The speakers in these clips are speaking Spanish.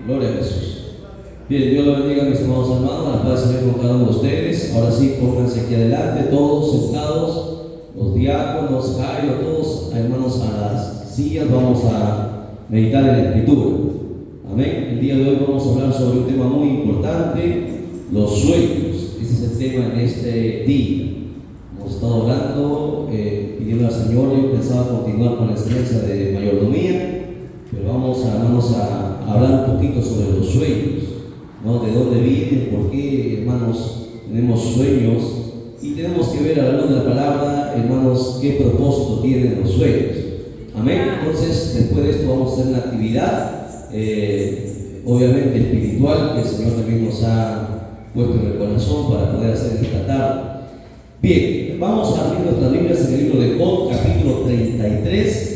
Gloria a Jesús. Bien, Dios lo bendiga, mis amados hermanos. La paz sea con cada uno de ustedes. Ahora sí, pónganse aquí adelante, todos sentados, los diáconos, Jairo, todos hermanos a las sillas. Vamos a meditar en la Escritura. Amén. El día de hoy vamos a hablar sobre un tema muy importante: los sueños. Ese es el tema en este día. Hemos estado hablando, pidiendo al Señor. Yo pensaba continuar con la enseñanza de mayordomía, pero vamos a hablar un poquito sobre los sueños, ¿no? De dónde vienen, por qué, hermanos, tenemos sueños, y tenemos que ver a la luz de la palabra, hermanos, qué propósito tienen los sueños. Amén. Entonces, después de esto vamos a hacer una actividad, obviamente espiritual, que el Señor también nos ha puesto en el corazón para poder hacer esta tarde. Bien, vamos a abrir nuestras Biblias en el libro de Job, capítulo 33,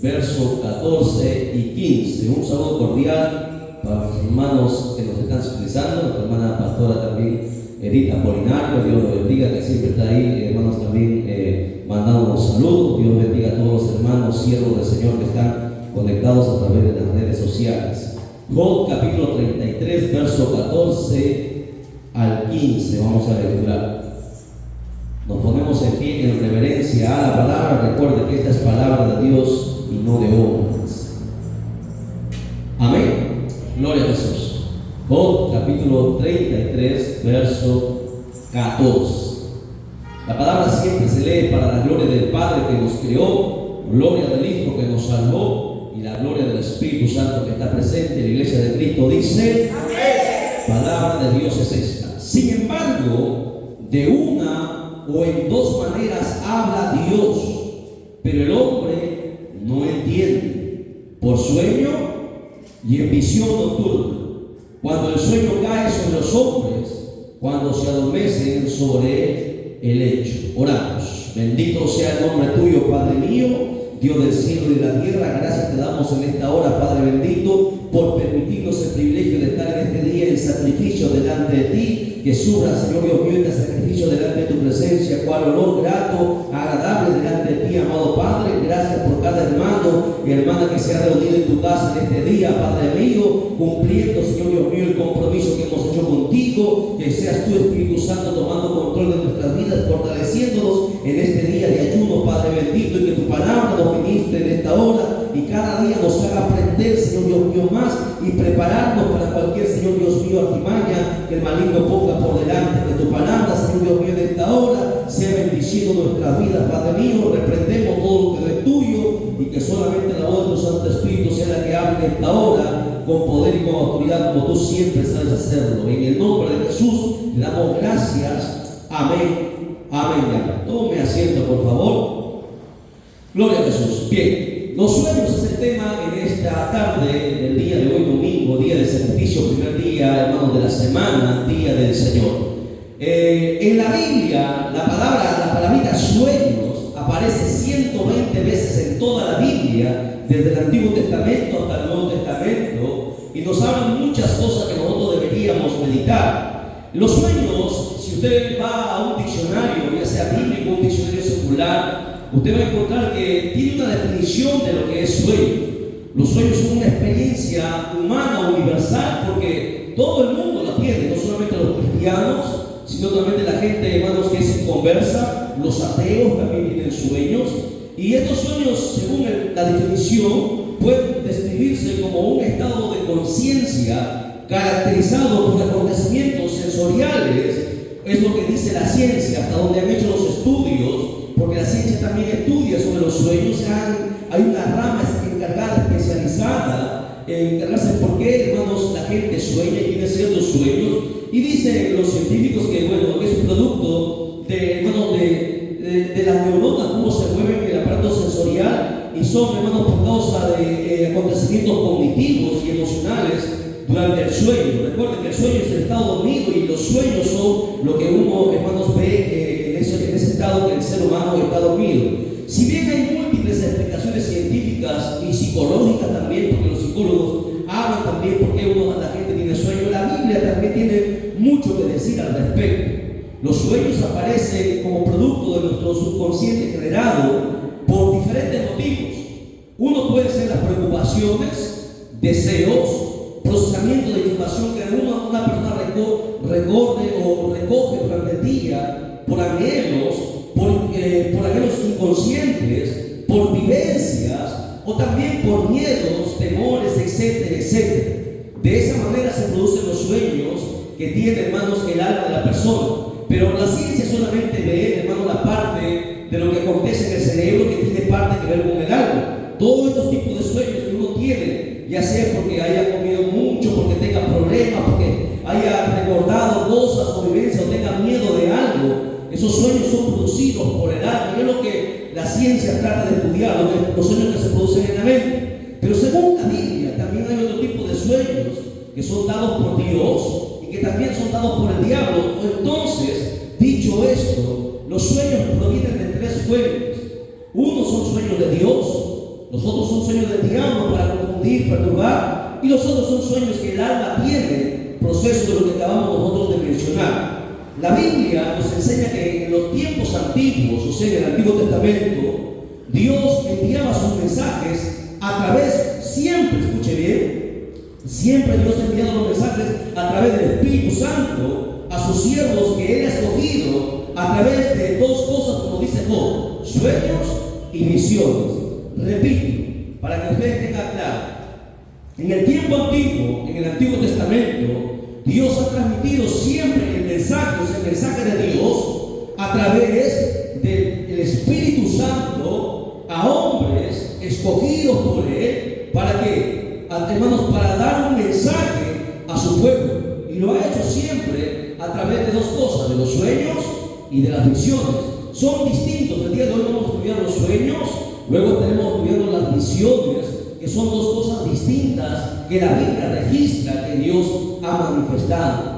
versos 14 y 15. Un saludo cordial para los hermanos que nos están sintonizando, nuestra hermana pastora también, Edith Apolinario. Dios los bendiga, que siempre está ahí, hermanos, también mandándonos saludos. Dios bendiga a todos los hermanos, siervos del Señor que están conectados a través de las redes sociales. Job, capítulo 33, verso 14 al 15. Vamos a lecturar. Nos ponemos en pie en reverencia a la palabra. Recuerde que esta es palabra de Dios y no de hombres. Amén. Gloria a Jesús. Job capítulo 33, verso 14. La palabra siempre se lee para la gloria del Padre que nos creó, gloria del Hijo que nos salvó y la gloria del Espíritu Santo que está presente en la iglesia de Cristo. Dice: amén. Palabra de Dios es esta. Sin embargo, de una o en dos maneras habla Dios, pero el hombre no entiende: por sueño y en visión nocturna, cuando el sueño cae sobre los hombres, cuando se adormecen sobre el lecho. Oramos. Bendito sea el nombre tuyo, Padre mío, Dios del cielo y de la tierra. Gracias te damos en esta hora, Padre bendito, por permitirnos el privilegio de estar en este día en sacrificio delante de ti. Que subra, Señor Dios mío, este sacrificio delante de tu presencia, cual olor grato, agradable delante de ti, amado Padre. Gracias por cada hermano y hermana que se ha reunido en tu casa en este día, Padre mío, cumpliendo, Señor Dios mío, el compromiso que hemos hecho contigo. Que seas tú, Espíritu Santo, tomando control de nuestras vidas, fortaleciéndonos en este día de ayuno, Padre bendito, y que tu palabra nos ministre en esta hora y cada día nos haga aprender, Señor Dios mío, más y prepararnos para cualquier, Señor Dios mío, artimaña que el maligno ponga por delante. Que tu palabra, Señor Dios mío, en esta hora sea bendiciendo nuestras vidas, Padre mío. Reprendemos todo lo que es tuyo y que solamente la voz de tu Santo Espíritu sea la que hable en esta hora con poder y con autoridad, como tú siempre sabes hacerlo. En el nombre de Jesús le damos gracias. Amén. Amén. Ya. Tome asiento, por favor. Gloria a Jesús. Bien. Los sueños es el tema en esta tarde del día de hoy, domingo, día de sacrificio, primer día, hermanos, de la semana, día del Señor. En la Biblia, la palabrita sueños aparece 120 veces en toda la Biblia, desde el Antiguo Testamento hasta el Nuevo Testamento, y nos hablan muchas cosas que nosotros deberíamos meditar. Los sueños, si usted va a un diccionario, ya sea bíblico o un diccionario secular, usted va a encontrar que tiene una definición de lo que es sueño. Los sueños son una experiencia humana universal, porque todo el mundo la tiene, no solamente los cristianos, sino también la gente, hermanos, que es inconversa. Los ateos también tienen sueños, y estos sueños, según la definición, pueden describirse como un estado de conciencia caracterizado por acontecimientos sensoriales. Es lo que dice la ciencia, hasta donde han hecho los estudios, porque la ciencia también estudia sobre los sueños. Hay una rama encargada, especializada en encargarse de por qué, hermanos, la gente sueña y tiene ciertos sueños. Y dicen los científicos que, bueno, es un producto de, hermanos, de las neuronas, cómo se mueven en el aparato sensorial, y son, hermanos, por causa de acontecimientos cognitivos y emocionales durante el sueño. Recuerden que el sueño es el estado dormido, y los sueños son lo que uno, hermanos, ve en ese estado que el ser humano está dormido. Si bien hay múltiples explicaciones científicas y psicológicas también, porque los psicólogos hablan también por qué la gente tiene sueño, la Biblia también tiene mucho que decir al respecto. Los sueños aparecen como producto de nuestro subconsciente generado por diferentes motivos. Uno puede ser las preocupaciones, deseos, procesamiento de información que una persona recoge durante el día por anhelos, por anhelos inconscientes, por vivencias o también por miedos, temores, etcétera, etcétera. De esa manera se producen los sueños que tiene, hermanos, el alma de la persona. Pero la ciencia solamente ve, hermanos, la parte de lo que acontece en el cerebro que tiene parte que ver con el alma. Todos estos tipos de sueños que uno tiene, ya sea porque haya comido mucho, porque tenga problemas, porque haya recordado cosas o vivencias o tenga miedo de algo, esos sueños son producidos por el alma. Y es lo que la ciencia trata de estudiar, los sueños que se producen en la mente. Pero según la Biblia, también hay otro tipo de sueños que son dados por Dios y que también son dados por el diablo. Entonces, dicho esto, los sueños provienen de tres fuentes. Uno son sueños de Dios, los otros son sueños del diablo para confundir, perturbar, y los otros son sueños que el alma tiene, proceso de lo que acabamos nosotros de mencionar. La Biblia nos enseña que en los tiempos antiguos, o sea, en el Antiguo Testamento, Dios enviaba sus mensajes a través, siempre, escuche bien, siempre Dios enviaba los mensajes a través del Espíritu Santo a sus siervos que Él ha escogido a través de dos cosas, como dice Job: sueños y visiones. Repito, para que ustedes tengan claro, en el tiempo antiguo, en el Antiguo Testamento, Dios ha transmitido siempre el mensaje de Dios a través del Espíritu Santo a hombres escogidos por Él. ¿Para qué? Hermanos, para dar un mensaje a su pueblo. Y lo ha hecho siempre a través de dos cosas: de los sueños y de las visiones. Son distintos. El día de hoy vamos a estudiar los sueños, luego estaremos estudiando las visiones, que son dos cosas distintas que la Biblia registra que Dios ha manifestado.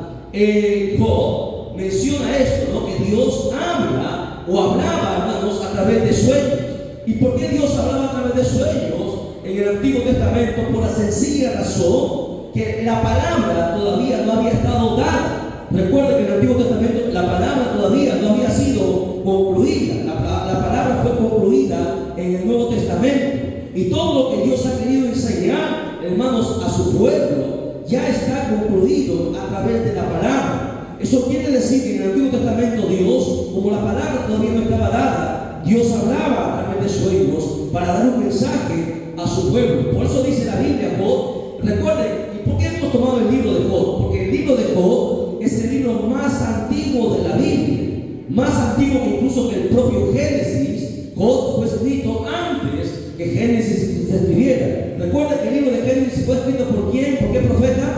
Job menciona esto, ¿no? Que Dios habla o hablaba, hermanos, a través de sueños. ¿Y por qué Dios hablaba a través de sueños en el Antiguo Testamento? Por la sencilla razón que la palabra todavía no había estado dada. Recuerden que en el Antiguo Testamento la palabra todavía no había sido concluida. La palabra fue concluida en el Nuevo Testamento. Y todo lo que Dios ha querido enseñar, hermanos, a su pueblo, ya está concluido a través de la palabra. Eso quiere decir que en el Antiguo Testamento Dios, como la palabra todavía no estaba dada, Dios hablaba a través de sueños para dar un mensaje a su pueblo. Por eso dice la Biblia, Job. Recuerden, ¿y por qué hemos tomado el libro de Job? Porque el libro de Job es el libro más antiguo de la Biblia, más antiguo que incluso que el propio Génesis. Job fue escrito antes que Génesis se escribiera. Recuerda que el libro de Génesis fue escrito por ¿quién? ¿Por qué profeta?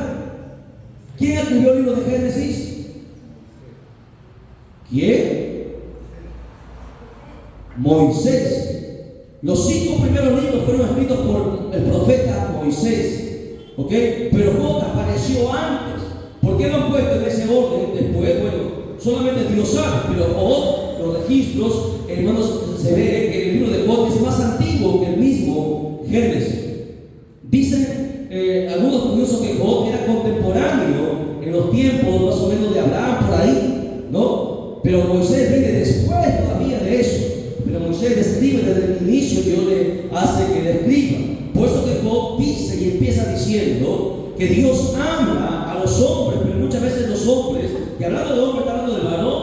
¿Quién escribió el libro de Génesis? ¿Quién? Moisés. Los 5 primeros libros fueron escritos por el profeta Moisés, ¿ok? Pero Job apareció antes. ¿Por qué lo han puesto en ese orden después? Bueno, solamente Dios sabe, pero Job, los registros, hermanos, se ve que el libro de Job es más antiguo que el mismo Génesis. Dicen algunos curiosos que Job era contemporáneo en los tiempos más o menos de Abraham, por ahí, ¿no? Pero Moisés viene después todavía de eso. Pero Moisés describe desde el inicio, Dios le hace que le escriba. Por eso que Job dice y empieza diciendo que Dios ama a los hombres, pero muchas veces los hombres, y hablando de hombres, está hablando del varón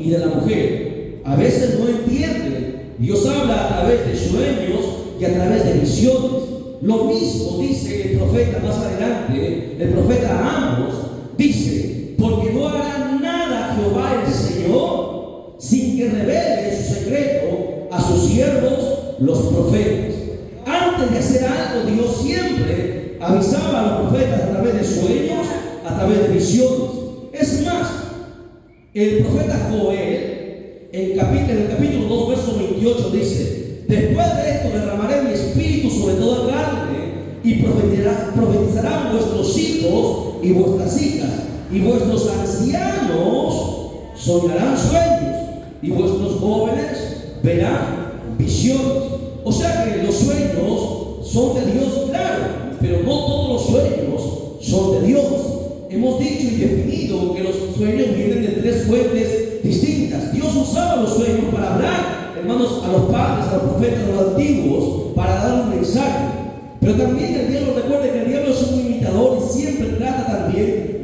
y de la mujer, a veces no entienden. Dios habla a través de sueños y a través de visiones. Lo mismo dice el profeta más adelante, el profeta Amos, dice: porque no hará nada Jehová el Señor sin que revele su secreto a sus siervos los profetas. Antes de hacer algo, Dios siempre avisaba a los profetas a través de sueños, a través de visiones. Es más, el profeta Joel, en el capítulo 2, verso 28, dice: después de esto derramaré mi espíritu sobre toda carne, y profetizarán vuestros hijos y vuestras hijas, y vuestros ancianos soñarán sueños, y vuestros jóvenes verán visiones. O sea que los sueños son de Dios, claro, pero no todos los sueños son de Dios. Hemos dicho y definido que los sueños vienen de tres fuentes distintas. Dios usaba los sueños para hablar, hermanos, a los padres, a los profetas, a los antiguos, para dar un mensaje. Pero también el diablo, recuerde que el diablo es un imitador y siempre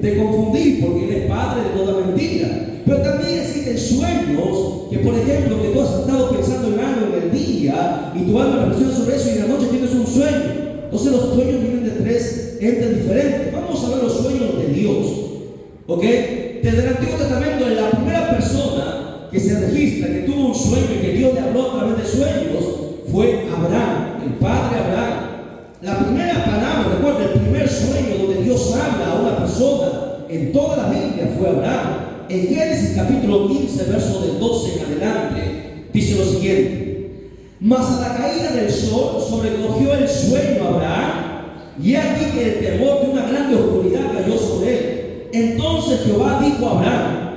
de confundir, porque Él es Padre de toda mentira. Pero también existen sueños que, por ejemplo, que tú has estado pensando en algo en el día y tu alma reflexiona sobre eso y en la noche tienes un sueño. Entonces los sueños vienen de tres entes diferentes. Vamos a ver los sueños de Dios. ¿Ok? Desde el Antiguo Testamento, la primera persona que se registra que tuvo un sueño y que Dios le habló a través de sueños fue Abraham, el padre Abraham. La primera palabra, recuerda, el primer sueño donde Dios habla a una persona en toda la Biblia fue Abraham. En Génesis capítulo 15, verso del 12 en adelante, dice lo siguiente: mas a la caída del sol sobrecogió el sueño a Abraham, y aquí que el temor de una grande oscuridad cayó sobre él. Entonces Jehová dijo a Abraham: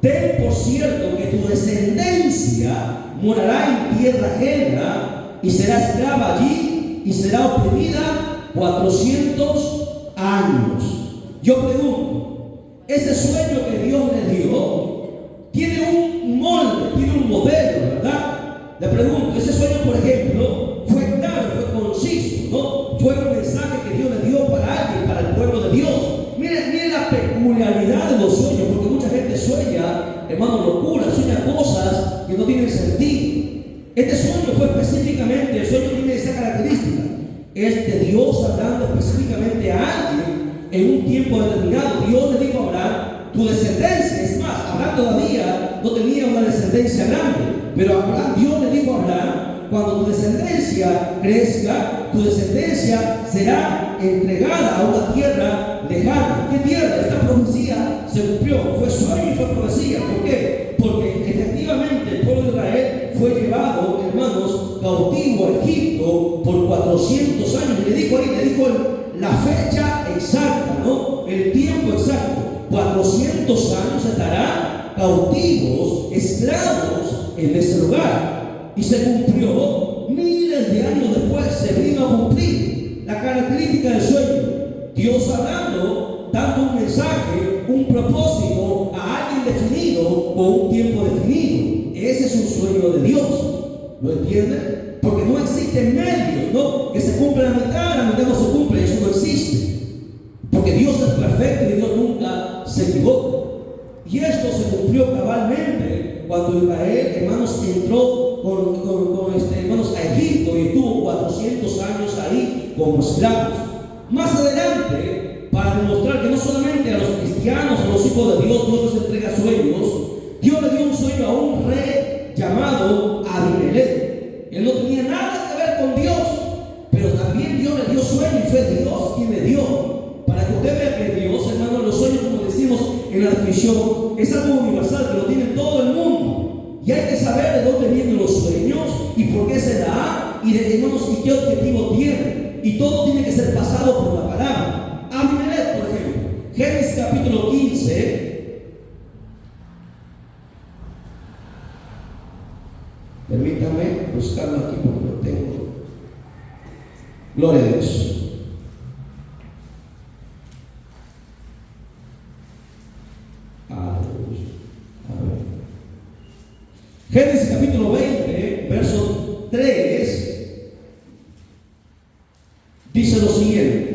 ten por cierto que tu descendencia morará en tierra ajena y será esclava allí y será oprimida 400 años. Yo pregunto, ese sueño que Dios le dio tiene un molde, tiene un modelo, ¿verdad? Le pregunto, ese sueño, por ejemplo, fue claro, fue conciso, ¿no? Fue un mensaje que Dios le dio para alguien, para el pueblo de Dios. Mire la peculiaridad de los sueños, porque mucha gente sueña, hermano, locura, sueña cosas que no tienen sentido. Este sueño fue específicamente, el sueño tiene esa característica, es de Dios hablando específicamente a alguien en un tiempo determinado. Dios le dijo a Abraham: tu descendencia, es más, Abraham todavía no tenía una descendencia grande, pero a Dios le dijo a Abraham: cuando tu descendencia crezca, tu descendencia será entregada a una tierra lejana. ¿Qué tierra? Esta profecía se cumplió, fue sueño y fue profecía. ¿Por qué? Porque efectivamente el pueblo de Israel fue llevado, hermanos, cautivo a Egipto por 400 años. Y le dijo la fecha exacta, ¿no? El tiempo exacto. 400 años estarán cautivos, esclavos en ese lugar. Y se cumplió. Miles de años después se vino a cumplir la característica del sueño. Dios hablando, dando un mensaje, un propósito a alguien definido con un tiempo definido. Ese es un sueño de Dios. ¿Lo entienden? Porque no existen medios, ¿no? Que se cumpla la mitad no se cumple, eso no existe. Porque Dios es perfecto y Dios nunca se equivoca. Y esto se cumplió cabalmente cuando Israel, hermanos, entró hermanos, a Egipto y estuvo 400 años ahí como esclavos. Más adelante, para demostrar que no solamente a los cristianos, a los hijos de Dios, Dios les entrega sueños, Dios le dio un sueño a un rey llamado Abimelech. Él no tenía nada que ver con Dios, pero también Dios le dio sueño y fue Dios quien le dio. Para que usted vea que Dios, hermano, los sueños, como decimos en la definición, es algo universal, que lo tiene todo el mundo. Y hay que saber de dónde vienen los sueños y por qué se da, y hermanos, y qué objetivo tiene. Y todo tiene que ser pasado por la palabra. Abimelech, por ejemplo, Génesis capítulo 15. Permítame buscarlo aquí porque lo tengo. Gloria a Dios. Génesis capítulo 20, verso 3, dice lo siguiente.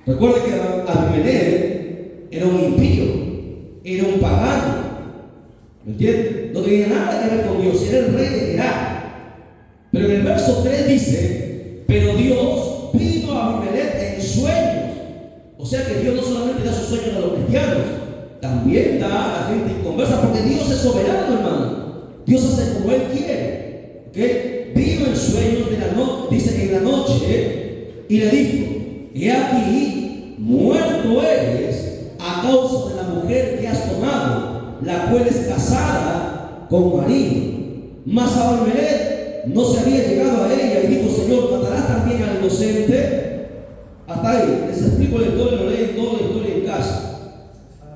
Recuerda que Abimelech era un impío, era un pagano, ¿me entiendes? No tenía nada que ver con Dios, era el rey de Gerar. Pero en el verso 3 dice: pero Dios vino a Abimelech en sueños. O sea que Dios no solamente da sus sueños a los cristianos, también da a la gente inconversa, porque Dios es soberano, hermano. Dios hace como Él quiere. ¿Okay? Vino en sueños dice en la noche, y le dijo: he aquí, muerto eres a causa de la mujer que has tomado, la cual es casada con marido. Mas Abimelech no se había llegado a ella y dijo: Señor, ¿matarás también al inocente? Hasta ahí, les explico la historia, lo leen toda la historia en casa.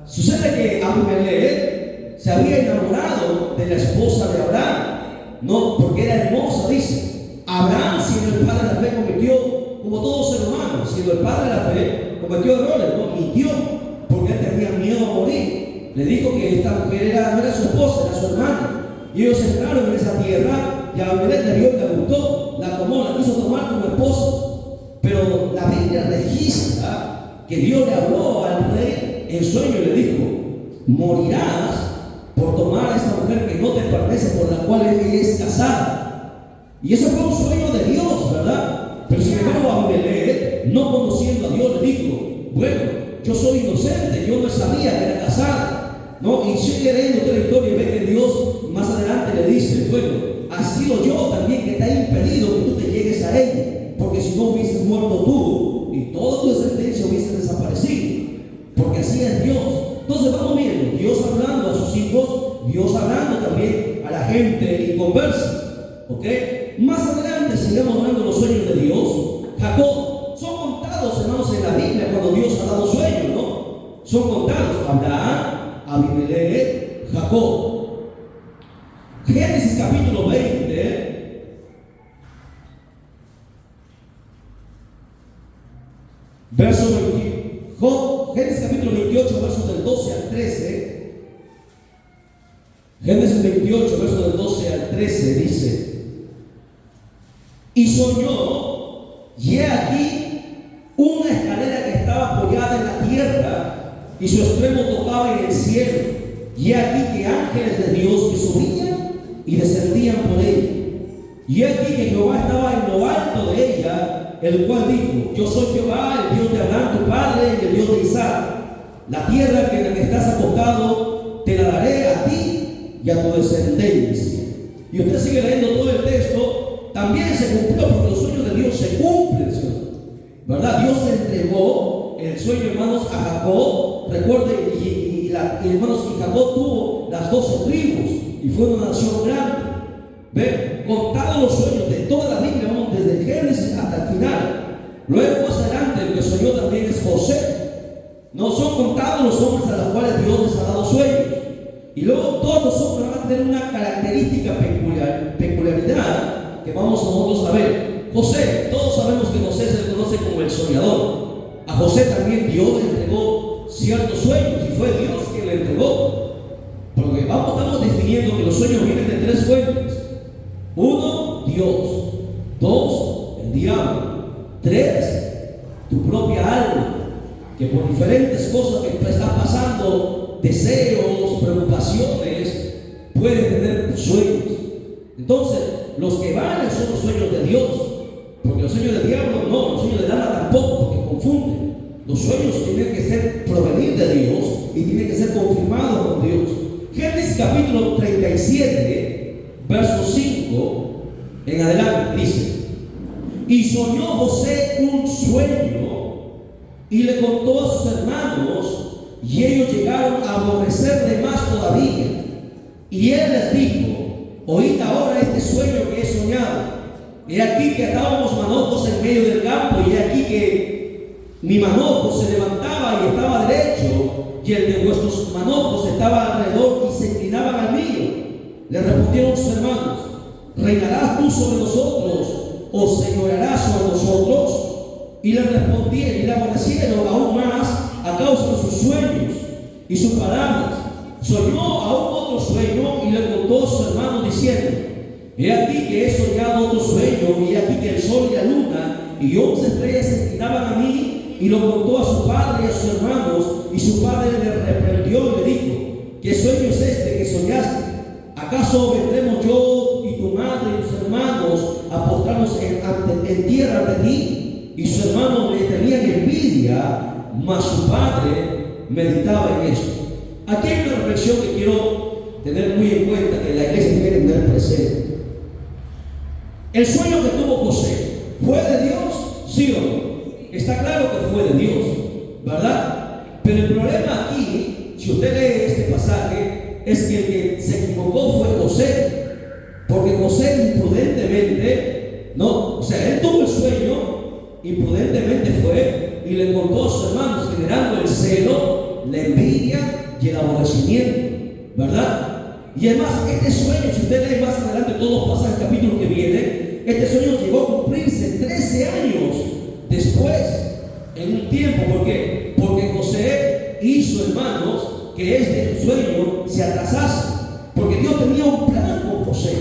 Sucede que Abimelech se había enamorado de la esposa de Abraham, no, porque era hermosa, dice. Abraham, siendo el padre de la fe, cometió, como todo ser humano, siendo el padre de la fe, cometió errores, no mintió, porque él tenía miedo a morir. Le dijo que esta mujer no era su esposa, era su hermana. Y ellos entraron en esa tierra, y Abimelech le vio y le gustó, la tomó, la quiso tomar como esposa. Pero la Biblia registra que Dios le habló al rey en sueño y le dijo: morirás por tomar a esta mujer que no te pertenece, por la cual ella es casada. Y eso fue un sueño de Dios, ¿verdad? Pero sin embargo, Abimelech, no conociendo a Dios, le dijo: bueno, yo soy inocente, yo no sabía que era casada, ¿no? Y sigue leyendo toda la historia y ve que Dios más adelante le dice: bueno, ha sido yo también que te ha impedido que tú te llegues a ella, porque si no hubieses muerto tú y toda tu descendencia hubiese desaparecido, porque así es Dios. Entonces vamos viendo, Dios hablando a sus hijos, Dios hablando también a la gente inconversa, ¿ok? Más adelante sigamos hablando de los sueños de Dios. Jacob, son contados, hermanos, en la Biblia cuando Dios ha dado sueños, ¿no? Son contados: Abraham, Abimelech, Jacob. Génesis capítulo 20, verso 20. Génesis capítulo 28, versos del 12 al 13. Génesis 28, versos del 12 al 13 dice: y soñó, y he aquí una escalera que estaba apoyada en la tierra, y su extremo tocaba en el cielo, y he aquí que ángeles de Dios que subían y descendían por ella. Y he aquí que Jehová estaba en lo alto de ella, el cual dijo: yo soy Jehová, el Dios de Abraham tu padre, y el Dios de Isaac. La tierra en la que estás acostado te la daré a ti y a tu descendencia. Y usted sigue leyendo todo el texto. También se cumplió, porque los sueños de Dios se cumplen, ¿sí? ¿Verdad? Dios entregó el sueño, hermanos, a Jacob. Recuerden, y hermanos, y Jacob tuvo las 12 tribus y fue una nación grande. ¿Ven? Contados los sueños de toda la Biblia, vamos desde el Génesis hasta el final. Luego más adelante el que soñó también es José. No son contados los hombres a los cuales Dios les ha dado sueños. Y luego todos los hombres van a tener una característica peculiaridad que vamos nosotros a ver. José, todos sabemos que José se le conoce como el soñador. A José también Dios le entregó ciertos sueños y fue Dios quien le entregó. Porque estamos definiendo que los sueños vienen de tres fuentes. Uno, Dios. Dos, el diablo. Tres, tu propia alma, que por diferentes cosas que están pasando, deseos, preocupaciones, puede tener sueños. Entonces, los que valen son los sueños de Dios, porque los sueños del diablo no, los sueños del alma tampoco, porque confunden. Los sueños tienen que ser provenir de Dios y tienen que ser confirmados por Dios. Génesis capítulo 37, verso 5 en adelante dice: y soñó José un sueño y le contó a sus hermanos, y ellos llegaron a aborrecerle más todavía. Y él les dijo: oíd ahora este sueño que he soñado. He aquí que estábamos manojos en medio del campo, y he aquí que mi manojo se levantaba y estaba derecho, y el de vuestros manojos estaba alrededor y se inclinaban al mío. Le respondieron sus hermanos: ¿reinarás tú sobre nosotros o señorearás sobre nosotros? Y le respondieron y le aborrecieron aún más a causa de sus sueños y sus palabras. Soñó aún otro sueño y le contó a sus hermanos diciendo: he aquí que he soñado otro sueño, y he aquí que el sol y la luna y 11 estrellas se inclinaban a mí. Y lo contó a su padre y a sus hermanos, y su padre le reprendió y le dijo: ¿qué sueño es este que soñaste? ¿Acaso vendremos yo y tu madre y tus hermanos a postrarnos en tierra ante ti? Y sus hermanos le tenían envidia, mas su padre meditaba en esto. Aquí hay una reflexión que quiero tener muy en cuenta, que la iglesia tiene que tener presente. El sueño que tuvo José, ¿fue de Dios? ¿Sí o no? Está claro que fue de Dios, ¿verdad? Pero el problema aquí, si usted lee este pasaje, es que el que se equivocó fue José. Porque José imprudentemente, ¿no? O sea, él tuvo el sueño, imprudentemente fue y le contó a sus hermanos, generando el celo, la envidia y el aborrecimiento, ¿verdad? Y además, este sueño, si usted lee más adelante todos los pasajes, capítulos que vienen, este sueño llegó a cumplirse 13 años después, en un tiempo. ¿Por qué? Porque José hizo, hermanos, que este sueño se atrasase, porque Dios tenía un plan con José,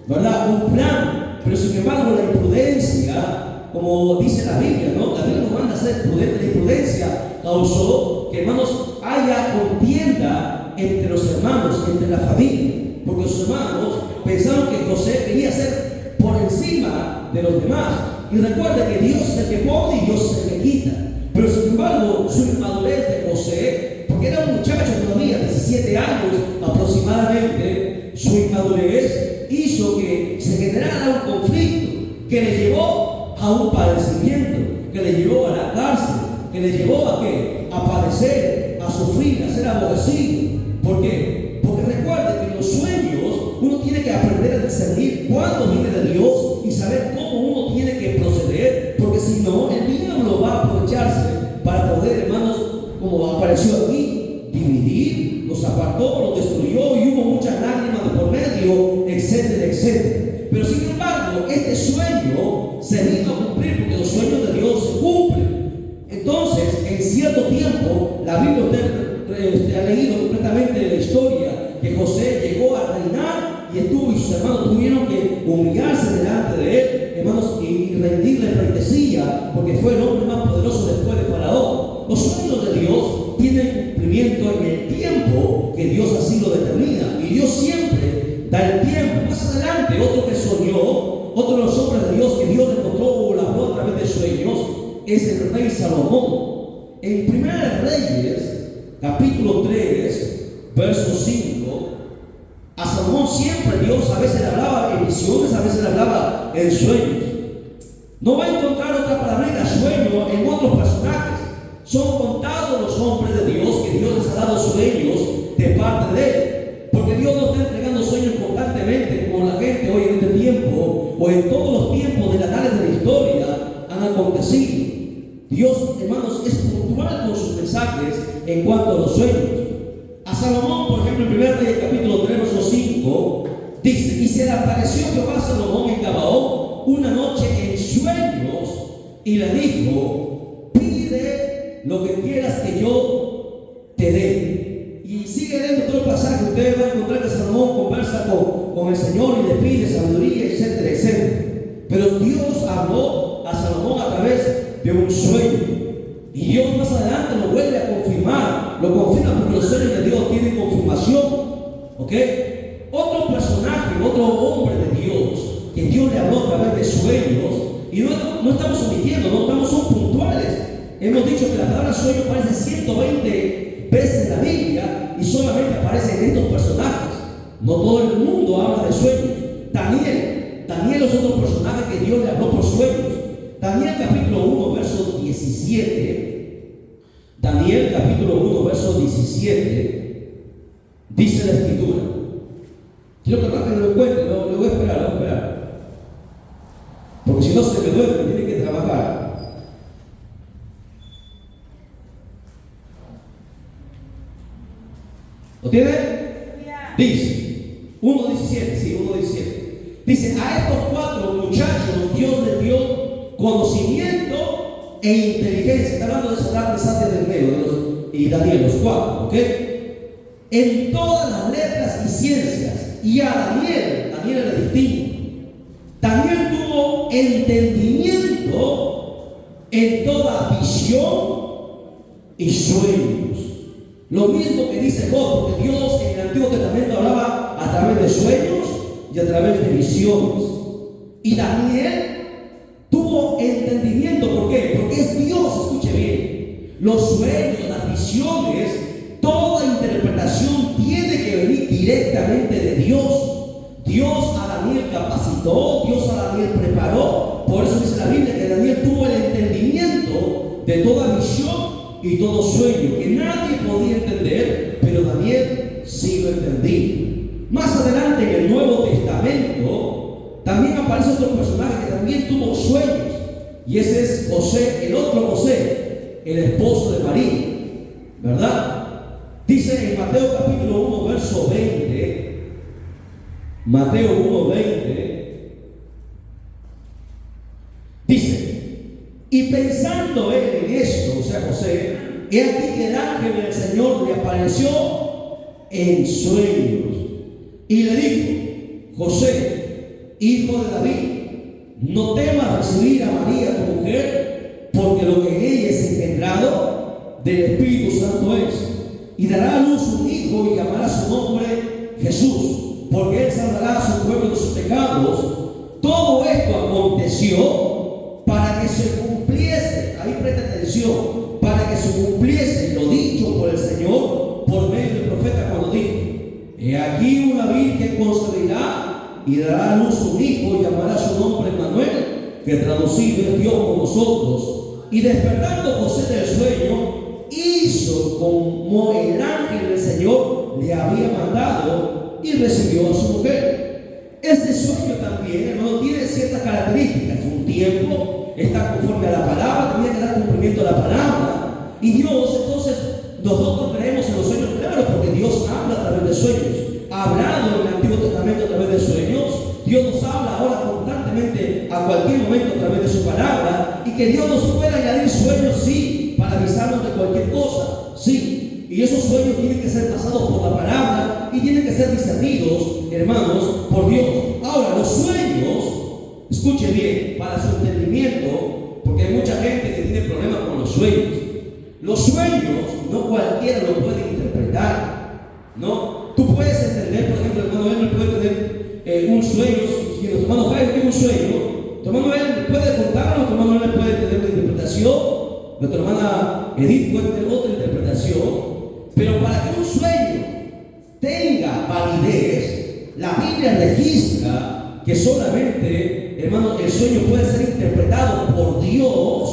¿verdad? Un plan, pero sin embargo la imprudencia, como como dice la Biblia, ¿no? La Biblia nos manda a ser prudentes. La imprudencia causó que, hermanos, haya contienda entre los hermanos, entre la familia, porque los hermanos pensaron que José quería ser por encima de los demás. Y recuerda que Dios es el que pone y Dios es el que quita. Pero sin embargo, su inmadurez de José, porque era un muchacho todavía, 17 años aproximadamente, su inmadurez hizo que se generara un conflicto que le llevó a un padecimiento, que le llevó a la cárcel, que le llevó a ¿qué? A padecer, a sufrir, a ser aborrecido. ¿Por qué? Porque recuerda que en los sueños uno tiene que aprender a discernir cuándo viene de Dios y saber cómo uno tiene que proceder, porque si no, el diablo va a aprovecharse para poder, hermanos, como apareció aquí, dividir, los apartó, los destruyó y hubo muchas lágrimas de por medio, etcétera, etcétera. Pero sin embargo, este sueño se vino a cumplir porque los sueños de Dios se cumplen. Entonces, en cierto tiempo, la Biblia usted ha leído completamente la historia que José llegó a reinar y estuvo y sus hermanos tuvieron que humillarse delante de él, hermanos, y rendirle pleitesía, porque fue el hombre más poderoso después de Faraón. Los sueños de Dios tienen cumplimiento en el tiempo que Dios así lo determina, y Dios siempre da el tiempo. Más adelante, otro que soñó, otro de los hombres de Dios que Dios le encontró o la habló a través de sueños, es el rey Salomón. En 1 Reyes, capítulo 3, verso 5, a Salomón siempre Dios a veces le hablaba en visiones, a veces le hablaba en sueños. No va a encontrar otra palabra sueño en otros personajes. Son contados los hombres de Dios que Dios les ha dado sueños de parte de él. Porque Dios no está entregando sueños constantemente como la gente hoy en este tiempo o en todos los tiempos de las áreas de la historia han acontecido. Dios, hermanos, es puntual con sus mensajes en cuanto a los sueños. A Salomón, por ejemplo, en 1 Reyes capítulo 3, verso 5, dice: y se le apareció Jehová a Salomón en Gabaón una noche en sueños y le dijo: pide lo que quieras que yo te dé. Y sigue leyendo todo el pasaje. Usted va a encontrar que Salomón conversa con el Señor y le pide sabiduría, etcétera, etcétera. Pero Dios habló a Salomón a través de un sueño, y Dios más adelante lo vuelve a confirmar, lo confirma porque los sueños de Dios tienen confirmación. ¿Ok? Otro personaje, otro hombre de Dios que Dios le habló a través de sueños, y no estamos omitiendo, no estamos, son puntuales. Hemos dicho que la palabra sueño aparece 120 veces en la Biblia y solamente aparece en estos personajes. No todo el mundo habla de sueños. Daniel es otro personaje que Dios le habló por sueños. Daniel capítulo 1, verso 17. Daniel capítulo 1, verso 17. Dice la escritura. Quiero que rápido lo encuentre, lo voy a esperar. Porque si no se me duerme, tiene que trabajar. ¿Lo tiene? Dice 1.17, sí, 1.17. Dice: a estos 4 muchachos Dios les dio conocimiento e inteligencia. Está hablando de esos grandes sabios del medio y Daniel, los 4, ¿ok? En todas las letras y ciencias. Y a Daniel era distinto. Daniel tuvo entendimiento en toda visión y sueños. Lo mismo que dice Job, porque Dios en el Antiguo Testamento hablaba a través de sueños y a través de visiones. Y Daniel tuvo entendimiento. ¿Por qué? Porque es Dios, escuche bien. Los sueños, las visiones, toda interpretación tiene que venir directamente de Dios. Dios a Daniel capacitó, Dios a Daniel preparó. Por eso dice la Biblia que Daniel tuvo el entendimiento de toda visión y todo sueño, que nadie podía entender, pero Daniel sí lo entendía. Más adelante en el Nuevo Testamento también aparece otro personaje que también tuvo sueños, y ese es José, el otro José, el esposo de María, ¿verdad? Dice en Mateo capítulo 1, verso 20, Mateo 1, 20, dice: y pensando él en esto, o sea José, he aquí que el ángel del Señor le apareció en sueños y le dijo: José, hijo de David, no temas recibir a María tu grado del Espíritu Santo es. Y dará a luz un hijo y llamará su nombre Jesús, porque él salvará a su pueblo de sus pecados. Todo esto aconteció para que se cumpliese, ahí presta atención, para que se cumpliese lo dicho por el Señor por medio del profeta cuando dijo: he aquí una virgen concebirá y dará a luz un hijo y llamará su nombre Emmanuel, que traducido es Dios con nosotros. Y despertando José del sueño, hizo como el ángel del Señor le había mandado y recibió a su mujer. Este sueño también, hermano, tiene ciertas características. Un tiempo, está conforme a la palabra, tiene que dar cumplimiento a la palabra. Y Dios, entonces, nosotros creemos en los sueños, claro, porque Dios habla a través de sueños. Ha hablado en el Antiguo Testamento a través de sueños. Dios nos habla ahora constantemente, a cualquier momento, a través de su palabra. Y que Dios nos pueda añadir sueños, sí, para avisarnos de cualquier cosa, sí. Y esos sueños tienen que ser pasados por la palabra y tienen que ser discernidos, hermanos, por Dios. Ahora, los sueños, escuche bien, para su entendimiento, porque hay mucha gente que tiene problemas con los sueños. Los sueños no cualquiera lo puede interpretar, ¿no? Tú puedes entender, por ejemplo, el hermano Él puede tener un sueño, si nuestro hermano Jairo tiene un sueño, tu hermano Él puede contarlo, tu hermano Él puede tener una interpretación, nuestra hermana Edith puede tener otra interpretación. Pero para que un sueño tenga validez, la Biblia registra que solamente, hermano, el sueño puede ser interpretado por Dios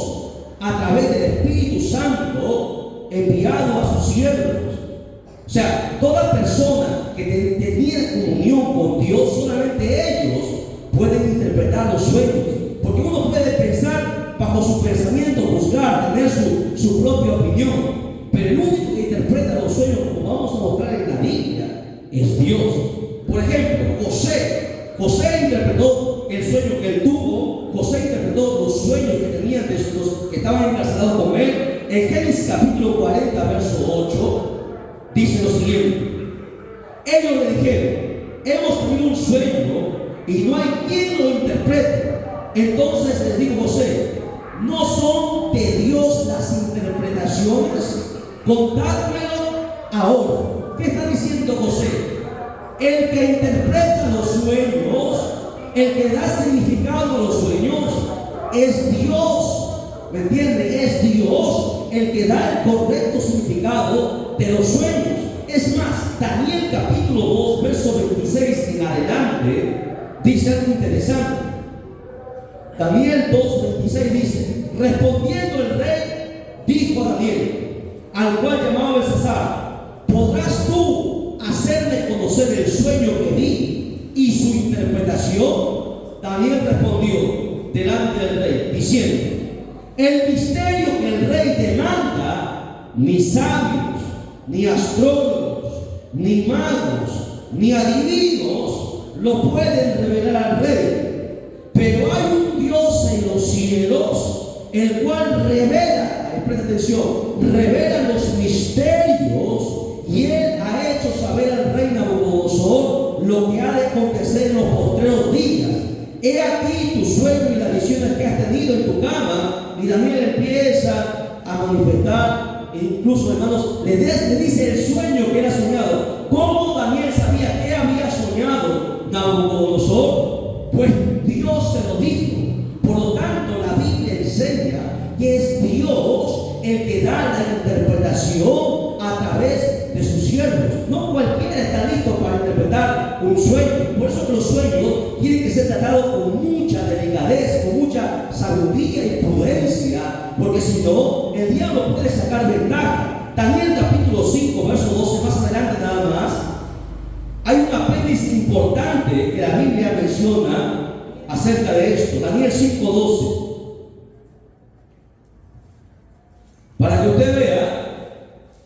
a través del Espíritu Santo enviado a sus siervos. O sea, toda persona que tenía comunión con Dios, solamente ellos pueden interpretar los sueños. Porque uno puede pensar bajo su pensamiento, juzgar, tener su propia opinión. Pero el único que interpreta los sueños, como vamos a mostrar en la Biblia, es Dios. Por ejemplo, José interpretó el sueño que él tuvo. José interpretó los sueños que tenían de los que estaban encarcelados con él. En Génesis capítulo 40, verso 8, dice lo siguiente: ellos le dijeron: hemos tenido un sueño y no hay quien lo interprete. Entonces les dijo José: ¿no son de Dios las interpretaciones? Contádmelo ahora. ¿Qué está diciendo José? El que interpreta los sueños, el que da significado a los sueños, es Dios. ¿Me entiende? Es Dios el que da el correcto significado de los sueños. Es más, Daniel capítulo 2, verso 26 en adelante, dice algo interesante. Daniel 2, 26 dice: respondiendo el rey, dijo a Daniel, al cual llamaba Belsasar: ¿podrás tú hacerme conocer el sueño que vi y su interpretación? Daniel respondió delante del rey, diciendo: el misterio que el rey demanda, ni sabios, ni astrólogos, ni magos, ni adivinos lo pueden revelar al rey. Pero hay un Dios en los cielos, el cual revela, presta atención, revela los misterios, y él ha hecho saber al rey Nabucodonosor lo que ha de acontecer en los postreros días. He aquí tu sueño y las visiones que has tenido en tu cama. Y Daniel empieza a manifestar, incluso, hermanos, le dice el sueño que él ha soñado. ¿Cómo Daniel sabía qué había soñado Nabucodonosor? Pues Dios se lo dijo. Por lo tanto, la Biblia enseña que es Dios el que da la interpretación a través de sus siervos. No cualquiera está listo para interpretar un sueño. Por eso que los sueños tienen que ser tratados con mucha delicadez, con mucha sabiduría y prudencia, porque si no, el diablo puede sacar ventaja. Daniel capítulo 5, verso 12, más adelante nada más, hay un apéndice importante que la Biblia menciona acerca de esto. Daniel 5, 12. Para que usted vea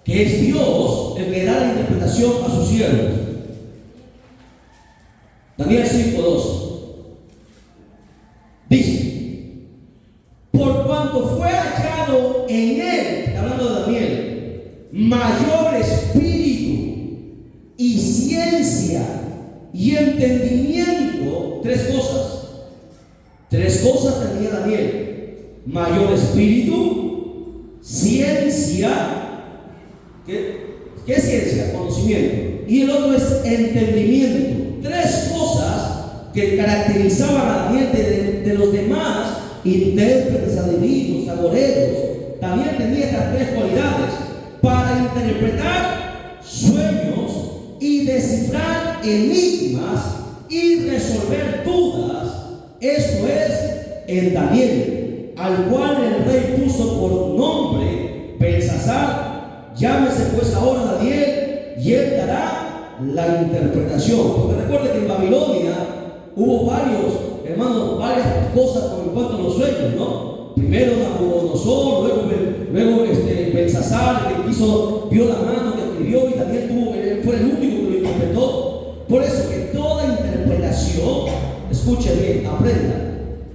que es Dios el que da la interpretación a sus siervos. Daniel 5, 12. Dice: por cuanto fue hallado en él, hablando de Daniel, mayor espíritu y ciencia y entendimiento. Tres cosas tenía Daniel: mayor espíritu, ciencia. ¿Qué es ciencia? Conocimiento. Y el otro es entendimiento. Tres cosas que caracterizaban a Daniel de los demás intérpretes, adivinos, agoreros. También tenía estas tres cualidades para interpretar sueños y descifrar enigmas y resolver dudas. Esto es en Daniel, al cual el rey puso por nombre Belsasar. Llámese pues ahora Daniel, y él dará la interpretación. Porque recuerde que en Babilonia hubo varias cosas con cuanto a los sueños, ¿no? Primero Nabucodonosor, luego Belsasar, el que vio la mano, que escribió, y Daniel fue el único que lo interpretó. Por eso que toda interpretación, escuche bien, aprenda,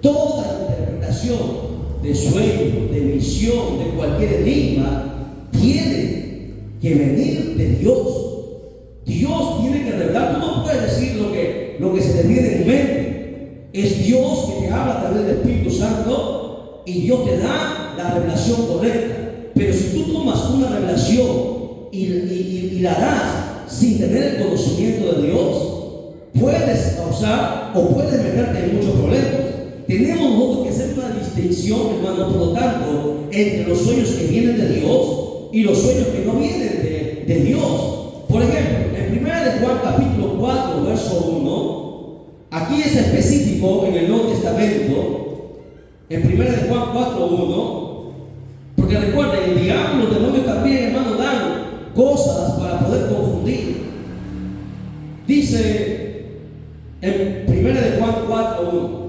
toda interpretación de sueño, de visión, de cualquier enigma, tiene que venir de Dios. Dios tiene que revelar. Tú no puedes decir lo que se te viene en mente. Es Dios que te habla a través del Espíritu Santo y Dios te da la revelación correcta. Pero si tú tomas una revelación y la das sin tener el conocimiento de Dios, puedes causar o puedes meterte en muchos problemas. Tenemos nosotros que hacer una distinción, hermano, por lo tanto, entre los sueños que vienen de Dios y los sueños que no vienen de Dios. Por ejemplo, en 1 Juan capítulo 4, verso 1, aquí es específico en el Nuevo Testamento, en 1 Juan 4, 1, porque recuerden, el diablo, los demonios también, hermano, dan cosas para poder confundir. Dice en 1 Juan 4, 1,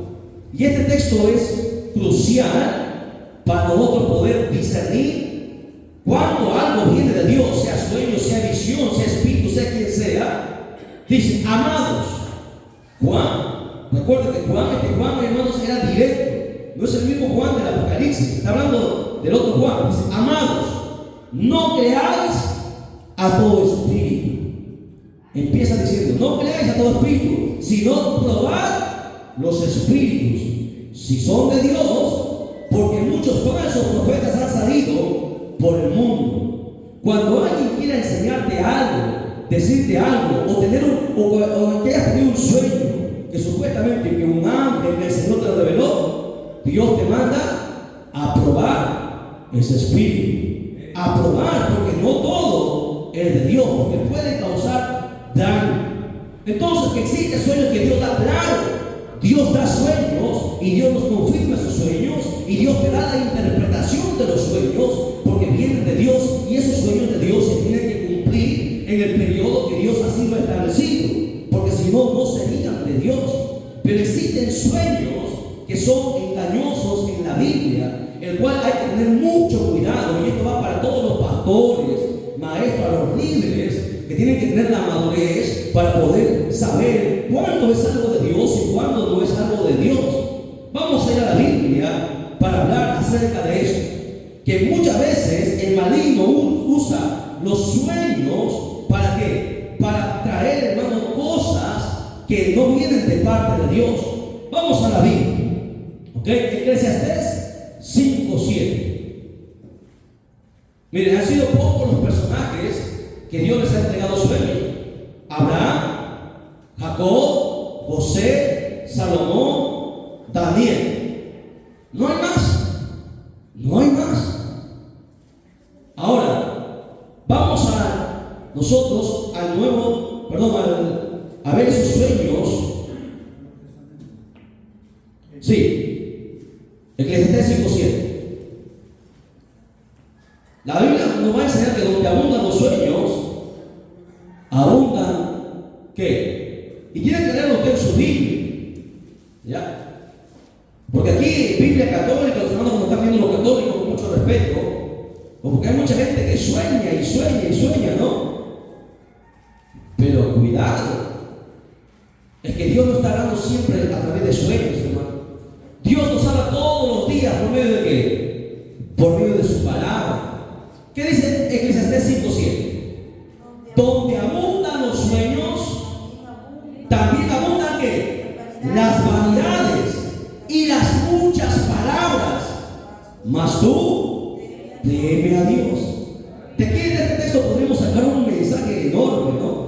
y este texto es crucial para nosotros poder discernir cuando algo viene de Dios, sea sueño, sea visión, sea espíritu, sea quien sea. Dice, amados, Juan, recuerden que Juan, hermanos, era directo, no es el mismo Juan del Apocalipsis, está hablando del otro Juan. Dice, amados, no creáis a todo espíritu. Empieza diciendo, no creáis a todo espíritu, sino probad los espíritus, si son de Dios, porque muchos falsos profetas han salido por el mundo. Cuando alguien quiera enseñarte algo, decirte algo, o que hayas tenido un sueño, que supuestamente que un ángel del Señor te lo reveló, Dios te manda a probar ese espíritu, a probar, porque no todo es de Dios, porque puede causar daño. Entonces, que existe sueños que Dios da, claro. Dios da sueños y Dios nos confirma esos sueños y Dios te da la interpretación de los sueños porque vienen de Dios, y esos sueños de Dios se tienen que cumplir en el periodo que Dios ha sido establecido, porque si no, no serían de Dios. Pero existen sueños que son engañosos en la Biblia, el cual hay que tener mucho cuidado, y esto va para todos los pastores, maestros, a los líderes, que tienen que tener la madurez para poder saber cuándo es algo de Dios y cuándo no es algo de Dios. Vamos a ir a la Biblia para hablar acerca de eso, que muchas veces el maligno usa los sueños ¿para qué? Para traer, hermano, cosas que no vienen de parte de Dios. Vamos a la Biblia, ¿ok? Eclesiastés 5:7. Miren, han sido pocos los personajes que Dios les ha entregado sueños. Abraham, Jacob, José, Salomón, Daniel. No hay más. No hay más. Ahora, vamos a nosotros a ver esos sueños. Sí. Eclesiastés 5:7. La Biblia nos va a enseñar que donde abundan los sueños, abundan ¿qué? Y tienen que leerlo usted en su Biblia, ¿ya? Porque aquí, Biblia católica, los hermanos nos están viendo los católicos con mucho respeto, porque hay mucha gente que sueña y sueña y sueña, ¿no? Pero cuidado, es que Dios nos está hablando siempre a través de sueños, hermano. Dios nos habla todos los días, ¿por medio de qué? Por medio de su palabra. ¿Qué dice Eclesiastés 5:7? Donde abundan los sueños, también abundan ¿qué? Las vanidades y las muchas palabras. Mas tú teme a Dios. De aquí en este texto podríamos sacar un mensaje enorme, ¿no?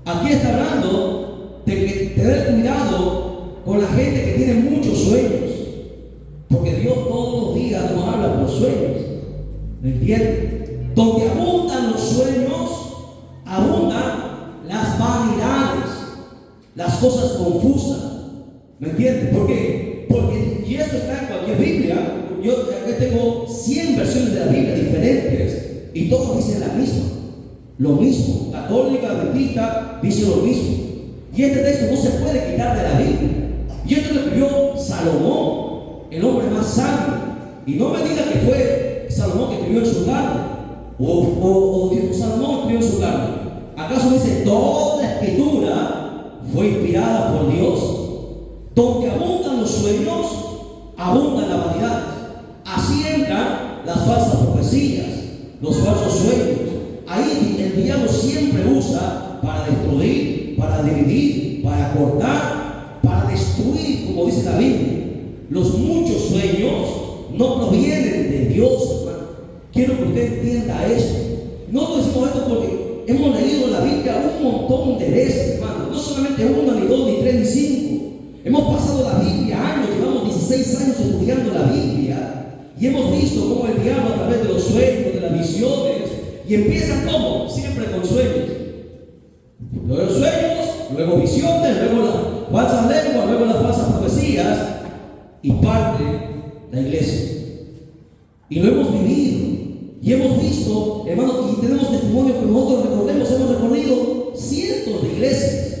Aquí está hablando de que tener cuidado con la gente que tiene muchos sueños, porque Dios todos los días nos habla por sueños. ¿Me entiendes? Donde abundan los sueños, abundan las vanidades, las cosas confusas. ¿Me entiendes? ¿Por qué? Porque, y esto está en cualquier Biblia. Yo aquí tengo 100 versiones de la Biblia diferentes y todos dicen lo mismo. Católica, adventista, dice lo mismo. Y este texto no se puede quitar de la Biblia. Y esto lo escribió Salomón, el hombre más sabio. Y no me diga que fue Salomón que escribió en su carne, o Salomón escribió en su carne. ¿Acaso dice toda la escritura fue inspirada por Dios? Donde abundan los sueños, abundan las vanidades. Así entran las falsas profecías, los falsos sueños. Ahí el diablo siempre usa para destruir, para dividir, para cortar, para destruir, como dice la Biblia. Los muchos sueños no provienen de Dios, hermano. Quiero que usted entienda esto. No decimos esto porque hemos leído la Biblia un montón de veces, hermano. No solamente uno, ni dos, ni tres, ni cinco. Hemos pasado la Biblia años, llevamos 16 años estudiando la Biblia. Y hemos visto cómo el diablo a través de los sueños, de las visiones, y empiezan como siempre con sueños. Luego sueños, luego visiones, luego las falsas lenguas, luego las falsas profecías, y parte la iglesia. Y lo hemos vivido, y hemos visto, hermanos, y tenemos testimonio que nosotros recordemos, hemos recorrido cientos de iglesias,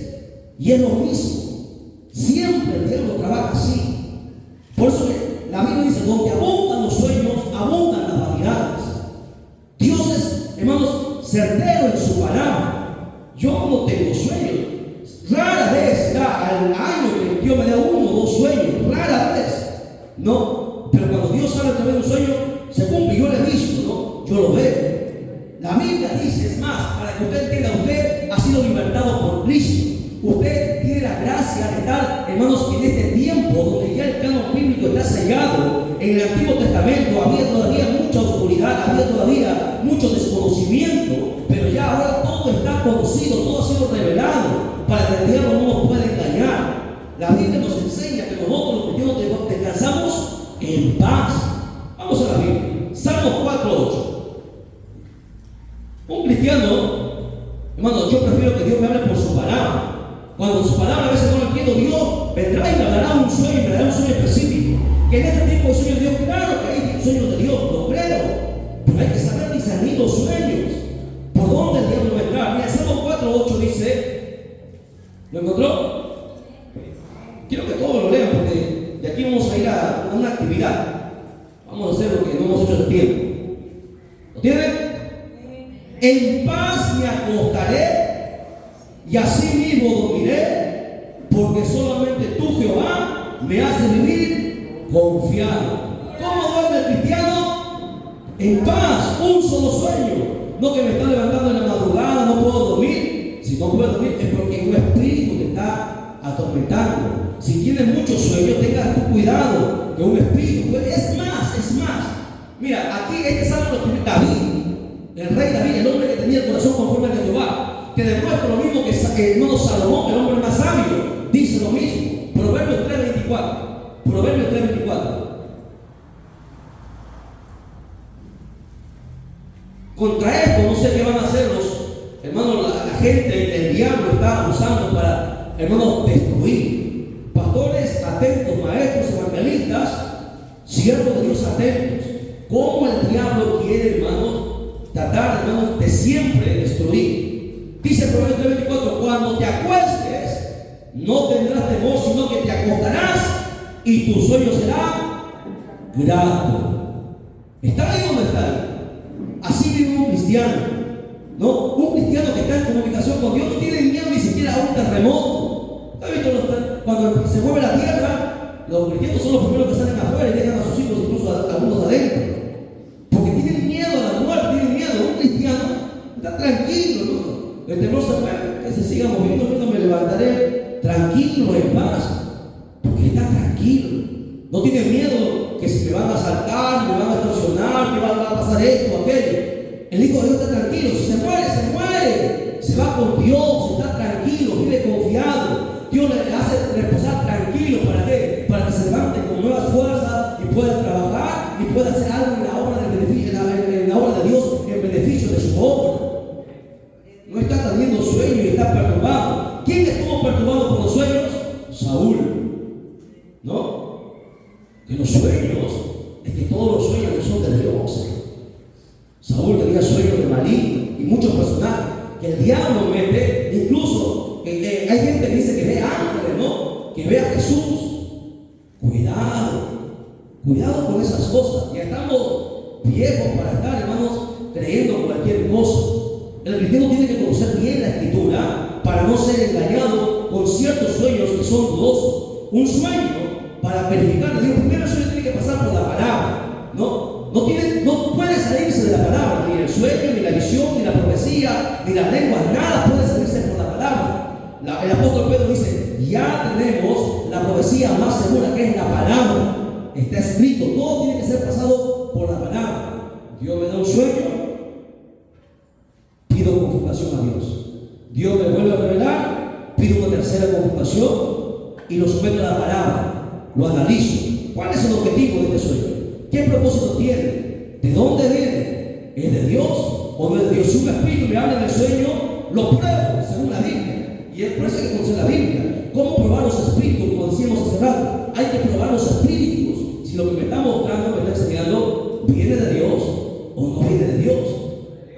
y es lo mismo. Siempre el diablo trabaja así. Por eso que la Biblia dice, donde abundan los sueños, abundan las vanidades. Dios es, hermanos, certero en su palabra. Yo no tengo sueños. Rara vez al año que Dios me da uno o dos sueños. Rara vez. No. Pero cuando Dios habla a través de un sueño, se cumple. Yo lo he visto, ¿no? Yo lo veo. La Biblia dice, es más, para que usted entienda, usted ha sido libertado por Cristo. Usted tiene la gracia de estar, hermanos, en este tiempo donde ya el canon bíblico está sellado. En el Antiguo Testamento había todavía mucha oscuridad, había todavía mucho desconocimiento, pero ya ahora todo está conocido, todo ha sido revelado para que el diablo no nos pueda engañar. La Biblia nos enseña que nosotros los cristianos descansamos en paz. Vamos a la Biblia. Salmos 4:8. Un cristiano, hermano, yo prefiero que Dios me hable por su palabra. Cuando su palabra a veces no lo entiendo, Dios vendrá y me dará un sueño, me dará un sueño específico. Que en este tiempo de sueños de Dios, claro que hay sueños de Dios, lo creo. Pero hay que saber discernir los sueños. ¿Por dónde el diablo vendrá? Mira, Salmo 4:8 dice, ¿lo encontró? Quiero que todos lo lean porque de aquí vamos a ir a una actividad. Vamos a hacer lo que no hemos hecho hace tiempo. ¿Lo tienen? En paz me acostaré y así mismo dormiré, porque solamente tú, Jehová, me haces vivir confiado. ¿Cómo duerme el cristiano? En paz, un solo sueño. No que me está levantando en la madrugada, no puedo dormir. Si no puedo dormir es porque un espíritu te está atormentando. Si tienes muchos sueños, tengas tu cuidado que un espíritu. Es más. Mira, aquí este salmo lo escribió David, el rey David, el hombre que tenía el corazón conforme a Jehová, que demuestra lo mismo que el hermano Salomón, el hombre más sabio, dice lo mismo. Proverbios 3:24. Contra esto no sé qué van a hacer los hermanos, la gente que el diablo está usando para, hermanos, destruir. Pastores atentos, maestros, evangelistas, siervos de Dios atentos. Cómo el diablo quiere, hermanos, tratar, hermanos, de siempre destruir. Dice Proverbios 3:24, cuando te acuestes, no tendrás temor, sino que te acostarás y tu sueño será grato. ¿Está ahí o no está ahí? Así vive un cristiano, ¿no? Un cristiano que está en comunicación con Dios no tiene miedo ni siquiera a un terremoto. ¿Está visto? Cuando se mueve la tierra, los cristianos son los primeros que salen afuera y dejan a sus hijos, incluso a algunos adentro. Porque tienen miedo a la muerte, tienen miedo. Un cristiano está tranquilo, ¿no? El temor se mueve, que se siga moviendo, yo me levantaré tranquilo, en paz. Porque está tranquilo. No tiene miedo que si me van a asaltar, me van a extorsionar, que va a pasar pasar esto o aquello. El hijo de Dios está tranquilo. Si se muere, se muere. Se va con Dios, está tranquilo, vive confiado. Dios le hace reposar tranquilo. ¿Para qué? Para que se levante con nuevas fuerzas y pueda trabajar y pueda hacer algo en la obra de beneficio, en la obra de Dios, en beneficio de su obra. No está teniendo sueño y está perturbado. ¿Quién estuvo perturbado por los sueños? Saúl. ¿No? Que los sueños, es que todos los sueños no son de Dios. Saúl tenía sueños de maligno y muchos personajes que el diablo mete. Incluso hay gente que dice que ve ángeles, ¿no? Que ve a Jesús. Cuidado con esas cosas. Ya estamos viejos para estar, hermanos, creyendo cualquier cosa. El cristiano tiene que conocer bien la Escritura para no ser engañado con ciertos sueños que son dudosos. Un sueño, para verificar a Dios, primero el sueño tiene que pasar por la palabra, ¿no? No puede salirse de la palabra, ni el sueño, ni la visión, ni la profecía, ni las lenguas, nada puede salirse por la palabra. El apóstol Pedro dice, ya tenemos la profecía más segura, que es la palabra. Está escrito, todo tiene que ser pasado por la palabra. Dios me da un sueño, pido confirmación a Dios. Dios me vuelve a revelar, pido una tercera confirmación y lo someto a la palabra, lo analizo. ¿Cuál es el objetivo de este sueño? ¿Qué propósito tiene? ¿De dónde viene? ¿Es de Dios o no es de Dios? Si un espíritu me habla en el sueño, lo pruebo según la Biblia. Y es por eso que conocer la Biblia. ¿Cómo probar los espíritus? Como decíamos hace rato, hay que probar los espíritus. Si lo que me está mostrando, me está enseñando, ¿viene de Dios o no viene de Dios?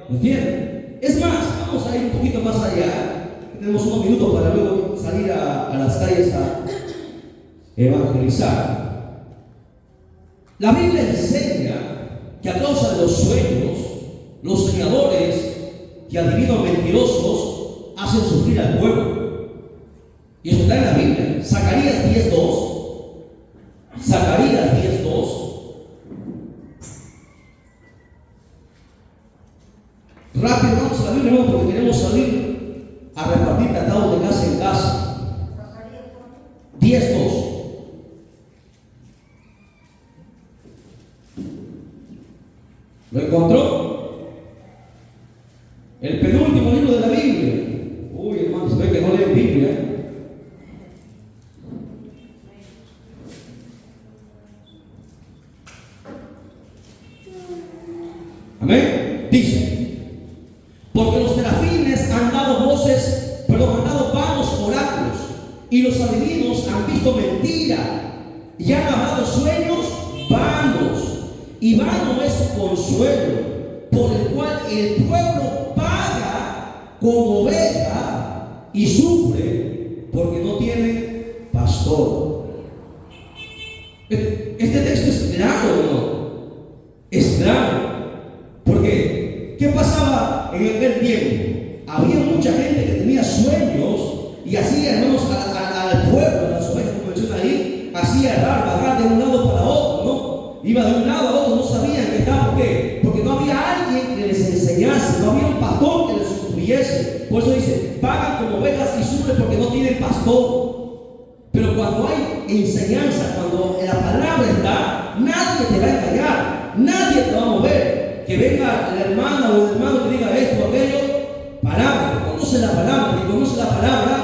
¿Me entienden? Es más, vamos a ir un poquito más allá. Tenemos unos minutos para luego salir a las calles a evangelizar. La Biblia enseña que a causa de los sueños, los soñadores y adivinos mentirosos hacen sufrir al pueblo. Y eso está en la Biblia. Zacarías 10:2. Zacarías 10:2. Rápido, vamos a la Biblia, no, porque queremos salir a repartir tratados de casa en casa. 10:2. ¿Lo encontró? El penúltimo libro de la Biblia. Uy, hermano, se ve que no leen Biblia. Amén. Dice: porque los serafines han dado vanos oráculos, y los adivinos han visto mentira, y han hablado sueños vanos. Y vano es su consuelo, por el cual el pueblo paga como oveja y sufre porque no tiene pastor. Este texto es claro, ¿no? Es claro. Porque, ¿qué pasaba en aquel tiempo? Había mucha gente que tenía sueños y hacía, hermanos, al pueblo, las ovejas, como menciona ahí, hacía vagar de un lado para otro, ¿no? Iba de un lado a otro, no sabían que estaba. ¿Por qué? Porque no había alguien que les enseñase, no había un pastor que les instruyese. Por eso dice, pagan como ovejas y sufren porque no tienen pastor. Pero cuando hay enseñanza, cuando la palabra está, nadie te va a engañar, nadie te va a mover. Que venga la hermana o el hermano que diga esto o aquello, palabra, conoce la palabra, que conoce la palabra,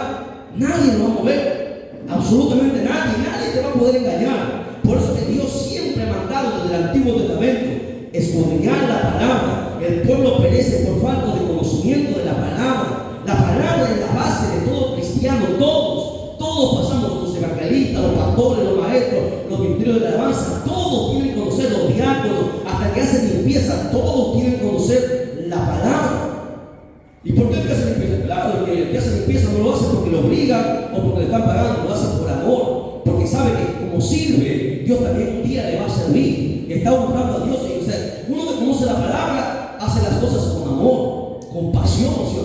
nadie lo va a mover, absolutamente nadie te va a poder engañar. Por eso que Dios siempre ha mandado desde el Antiguo Testamento escudriñar la palabra. El pueblo perece por falta de conocimiento de la palabra. La palabra es la base de todo cristiano. Todos pasamos, los evangelistas, los pastores, los maestros, los ministerios de alabanza. Todos tienen que conocer, los diáconos, hasta que hacen limpieza. Todos tienen que conocer la palabra. ¿Y por qué el que hace limpieza? Claro, el que hace limpieza no lo hace porque lo obligan o porque le están pagando, lo hace por amor. Porque sabe que como sirve, Dios también un día le va a servir. Está honrando a Dios. Y, o sea, uno que conoce la palabra hace las cosas con amor, con pasión, ¿sí?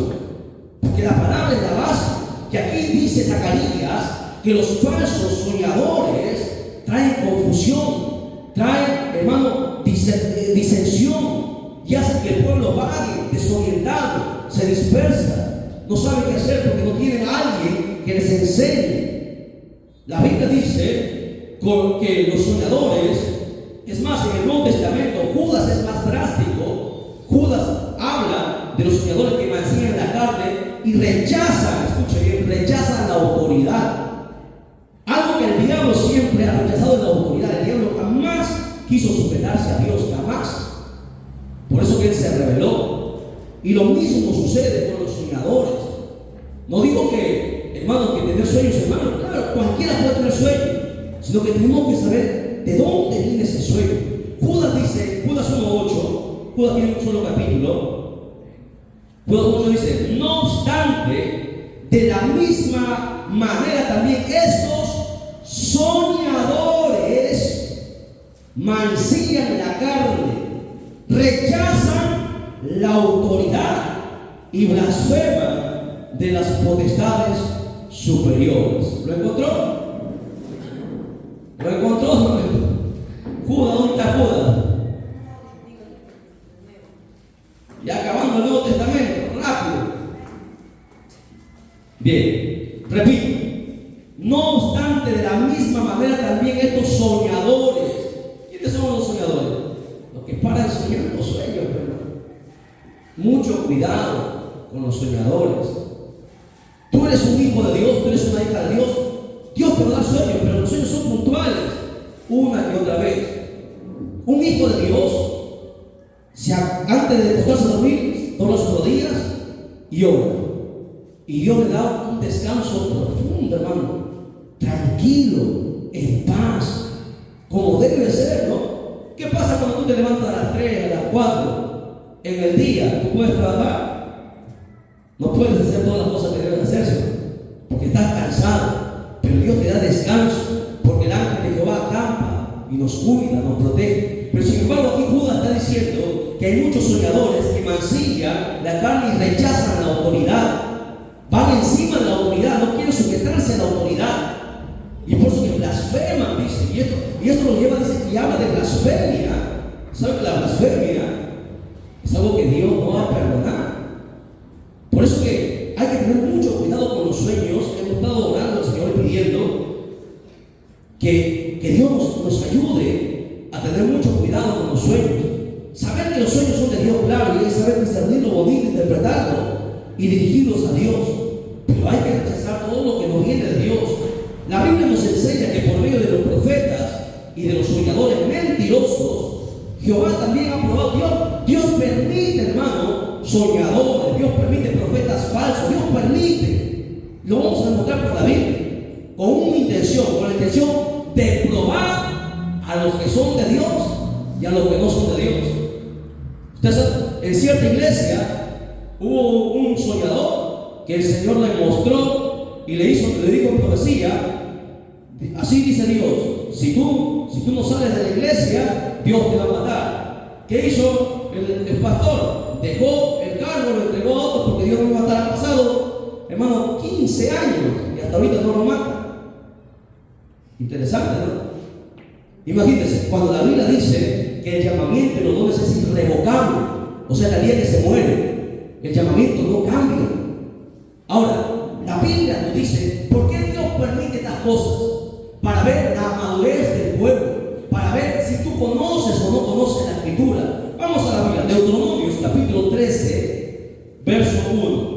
Porque la palabra es la base. Que aquí dice Zacarías que los falsos soñadores traen confusión, traen, hermano, disensión, y hacen que el pueblo vague, desorientado, se dispersa, no sabe qué hacer porque no tienen a alguien que les enseñe. La Biblia dice que los soñadores Es más, en el Nuevo Testamento, Judas es más drástico. Judas habla de los soñadores que mancillan la carne y rechazan, escuche bien, rechazan la autoridad. Algo que el diablo siempre ha rechazado, es la autoridad. El diablo jamás quiso sujetarse a Dios, jamás. Por eso que él se rebeló. Y lo mismo sucede con los soñadores. No digo que, hermanos, que tener sueños, hermanos, claro, cualquiera puede tener sueños, sino que tenemos que saber de dónde viene ese sueño. Judas dice, Judas 1:8, Judas tiene un solo capítulo. Judas 1 dice: no obstante, de la misma manera también estos soñadores mancillan la carne, rechazan la autoridad y blasfeman de las potestades superiores. ¿Lo encontró? ¿Lo encontró? Judas, ¿dónde está Judas? Ya acabando el Nuevo Testamento, rápido. Bien, repito. No obstante, de la misma manera también estos soñadores. ¿Quiénes son los soñadores? Los que paran soñando sueños, hermano. Mucho cuidado con los soñadores. Tú eres un hijo de Dios, tú eres una hija de Dios. Dios te da sueños, pero los sueños son puntuales, una y otra vez. Un hijo de Dios, antes de acostarse a dormir, dobla sus rodillas y ora. Y Dios le da un descanso profundo, hermano. Tranquilo, en paz, como debe ser, ¿no? ¿Qué pasa cuando tú te levantas a las 3, a las 4 en el día? ¿Tú puedes trabajar? No puedes hacer todas las cosas que debes hacerse, porque estás cansado. Pero Dios te da descanso, porque el ángel de Jehová acampa y nos cuida, nos protege. Pero sin embargo, aquí Judas está diciendo que hay muchos soñadores que mancillan la carne y rechazan la autoridad. Van encima de la autoridad, no quieren sujetarse a la autoridad. Y por eso que blasfeman, dice. Y esto lo lleva, dice, y habla de blasfemia. ¿Sabe que la blasfemia es algo que Dios no va a perdonar? Por eso que hay que tener mucho cuidado con los sueños. Hemos estado orando al Señor pidiendo que Dios nos ayude a tener mucho cuidado con los sueños. Saber que los sueños son de Dios, claro, y es saber discernirlo bonito, interpretarlo y dirigirlos a Dios. Pero hay que rechazar todo lo que nos viene de Dios. La Biblia nos enseña que por medio de los profetas y de los soñadores mentirosos, Jehová también ha probado. Dios permite, hermano, soñadores. Dios permite profetas falsos. Dios permite. Lo vamos a encontrar por la Biblia. Con la intención de probar a los que son de Dios y a los que no son de Dios. Ustedes saben, en cierta iglesia hubo un soñador que el Señor le mostró y le dijo en profecía: así dice Dios, si tú no sales de la iglesia, Dios te va a matar. ¿Qué hizo el pastor? Dejó el cargo, lo entregó a otro porque Dios no iba a matar. Han pasado, hermano, 15 años y hasta ahorita no lo mata. Interesante, ¿no? Imagínense, cuando la Biblia dice que el llamamiento de los dones es irrevocable, o sea, la día que se muere, el llamamiento no cambia. Ahora, la Biblia nos dice, ¿por qué Dios permite estas cosas? Para ver la madurez del pueblo, para ver si tú conoces o no conoces la Escritura. Vamos a la Biblia, Deuteronomios capítulo 13, verso 1.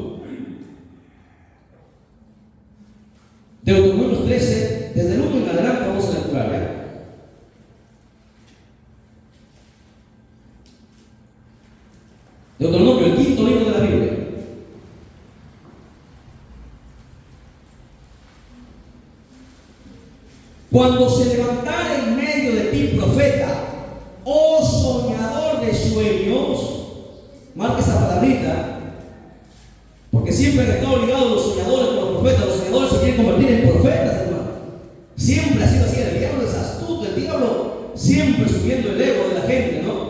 Deuteronomios 13, desde el 1 en adelante vamos a lecturar, ¿ya? Deuteronomio, el quinto libro de la Biblia. Cuando se levantara en medio de ti profeta, oh soñador de sueños, marca esa palabrita, porque siempre han estado ligados los soñadores con los profetas. Los soñadores se quieren convertir en profetas, hermano. Siempre ha sido así. El diablo es astuto, el diablo siempre subiendo el ego de la gente, ¿no?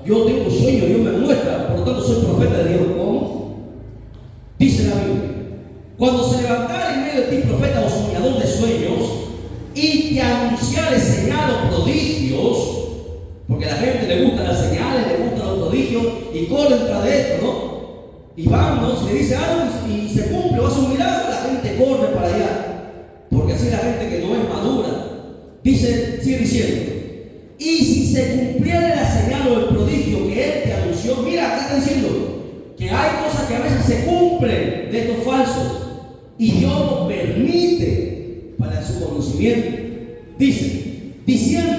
Yo tengo un sueño, Dios me muestra, por lo tanto soy profeta de Dios. ¿Cómo? Dice la Biblia: cuando se levantara en medio de ti profeta o soñador de sueños, y te anunciare señales o prodigios, porque a la gente le gustan las señales, le gustan los prodigios y corren tras de esto, ¿no? Y vamos, le dice algo y se cumple, va a ser un milagro, la gente corre para allá, porque así es la gente que no es madura. Dice, sigue diciendo: Y si se cumpliera la señal o el prodigio que él te anunció, mira, acá está diciendo que hay cosas que a veces se cumplen de estos falsos y Dios lo permite para su conocimiento. Dice, diciendo,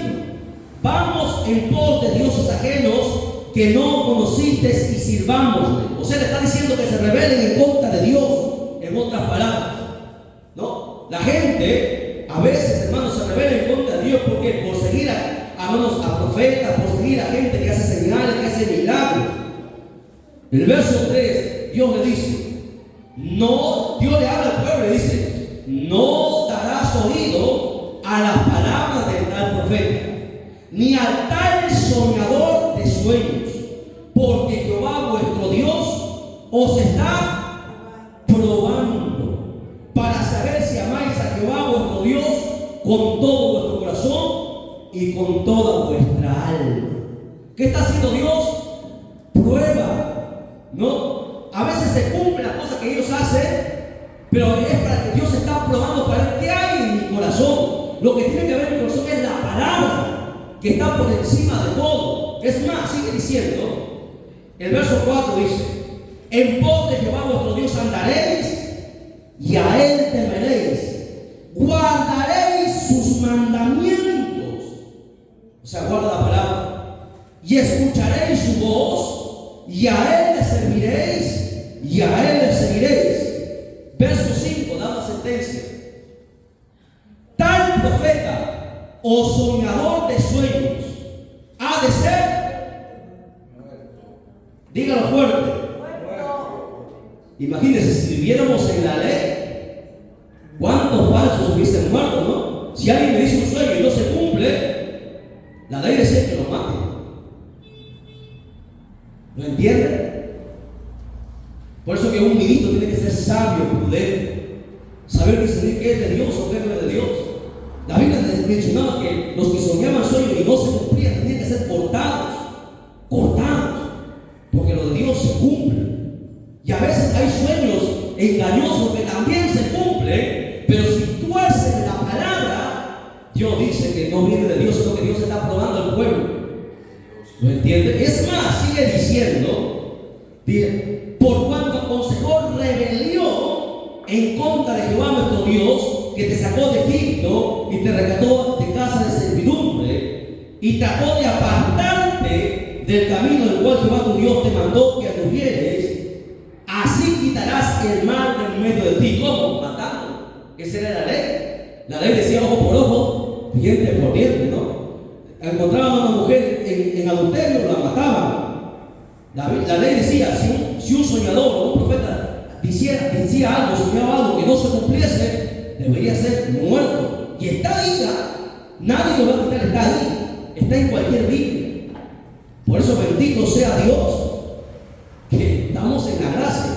vamos en pos de dioses ajenos que no conocisteis y sirvámosle. O sea, le está diciendo que se rebelen en contra de Dios, en otras palabras, ¿no? La gente a veces, hermanos, se rebela en contra de Dios porque por seguir a profetas, por seguir a gente que hace señales, que hace milagros. El verso 3, Dios le dice, no, Dios le habla al pueblo y dice, no darás oído a las palabras del tal profeta, ni al tal soñador de sueños, porque Jehová vuestro Dios os está probando para saber si amáis a Jehová vuestro Dios con todo vuestro corazón y con toda vuestra alma. ¿Qué está haciendo Dios? Prueba, ¿no? A veces se cumplen las cosas que ellos hacen, pero es para que Dios está probando para ver qué hay en mi corazón. Lo que tiene que ver en mi corazón es la palabra, que está por encima de todo. Es más, sigue diciendo, el verso 4 dice, en pos de Jehová vuestro Dios andaréis y a él temeréis, guardaréis sus mandamientos. O sea, guarda la palabra. Y escucharéis su voz, y a él le serviréis, y a él le seguiréis. Verso 5, da la sentencia. Tal profeta o soñador de sueños ha de ser, dígalo fuerte. Imagínense, si viviéramos en la ley, ¿cuántos falsos hubiesen muerto, no? Si alguien me dice un sueño y no se cumple, la ley decía que lo mate. ¿Lo entienden? Por eso que un ministro tiene que ser sabio, prudente, saber discernir qué es de Dios o qué no es de Dios. La Biblia mencionaba que los que soñaban sueños y no se cumplían tenían que ser cortados, porque lo de Dios se cumple. Y a veces hay sueños engañosos que también se cumplen, pero si tuercen la palabra, Dios dice que no viene de Dios, sino que Dios está probando al pueblo. ¿Lo entiende? Es más, sigue diciendo, por cuanto aconsejó rebelión en contra de Jehová nuestro Dios, que te sacó de Egipto y te rescató de casa de servidumbre, y trató de apartarte del camino del cual Jehová tu Dios te mandó que anduvieres, así quitarás el mal en medio de ti. ¿Cómo? Matando. Esa era la ley. La ley decía ojo por ojo, diente por diente, ¿no? Encontraban a una mujer en adulterio, la mataban. La ley decía, si un soñador o un profeta decía algo, soñaba algo que no se cumpliese, debería ser muerto. Y está ahí, nadie lo va a quitar, está ahí, está en cualquier Biblia. Por eso bendito sea Dios que estamos en la gracia,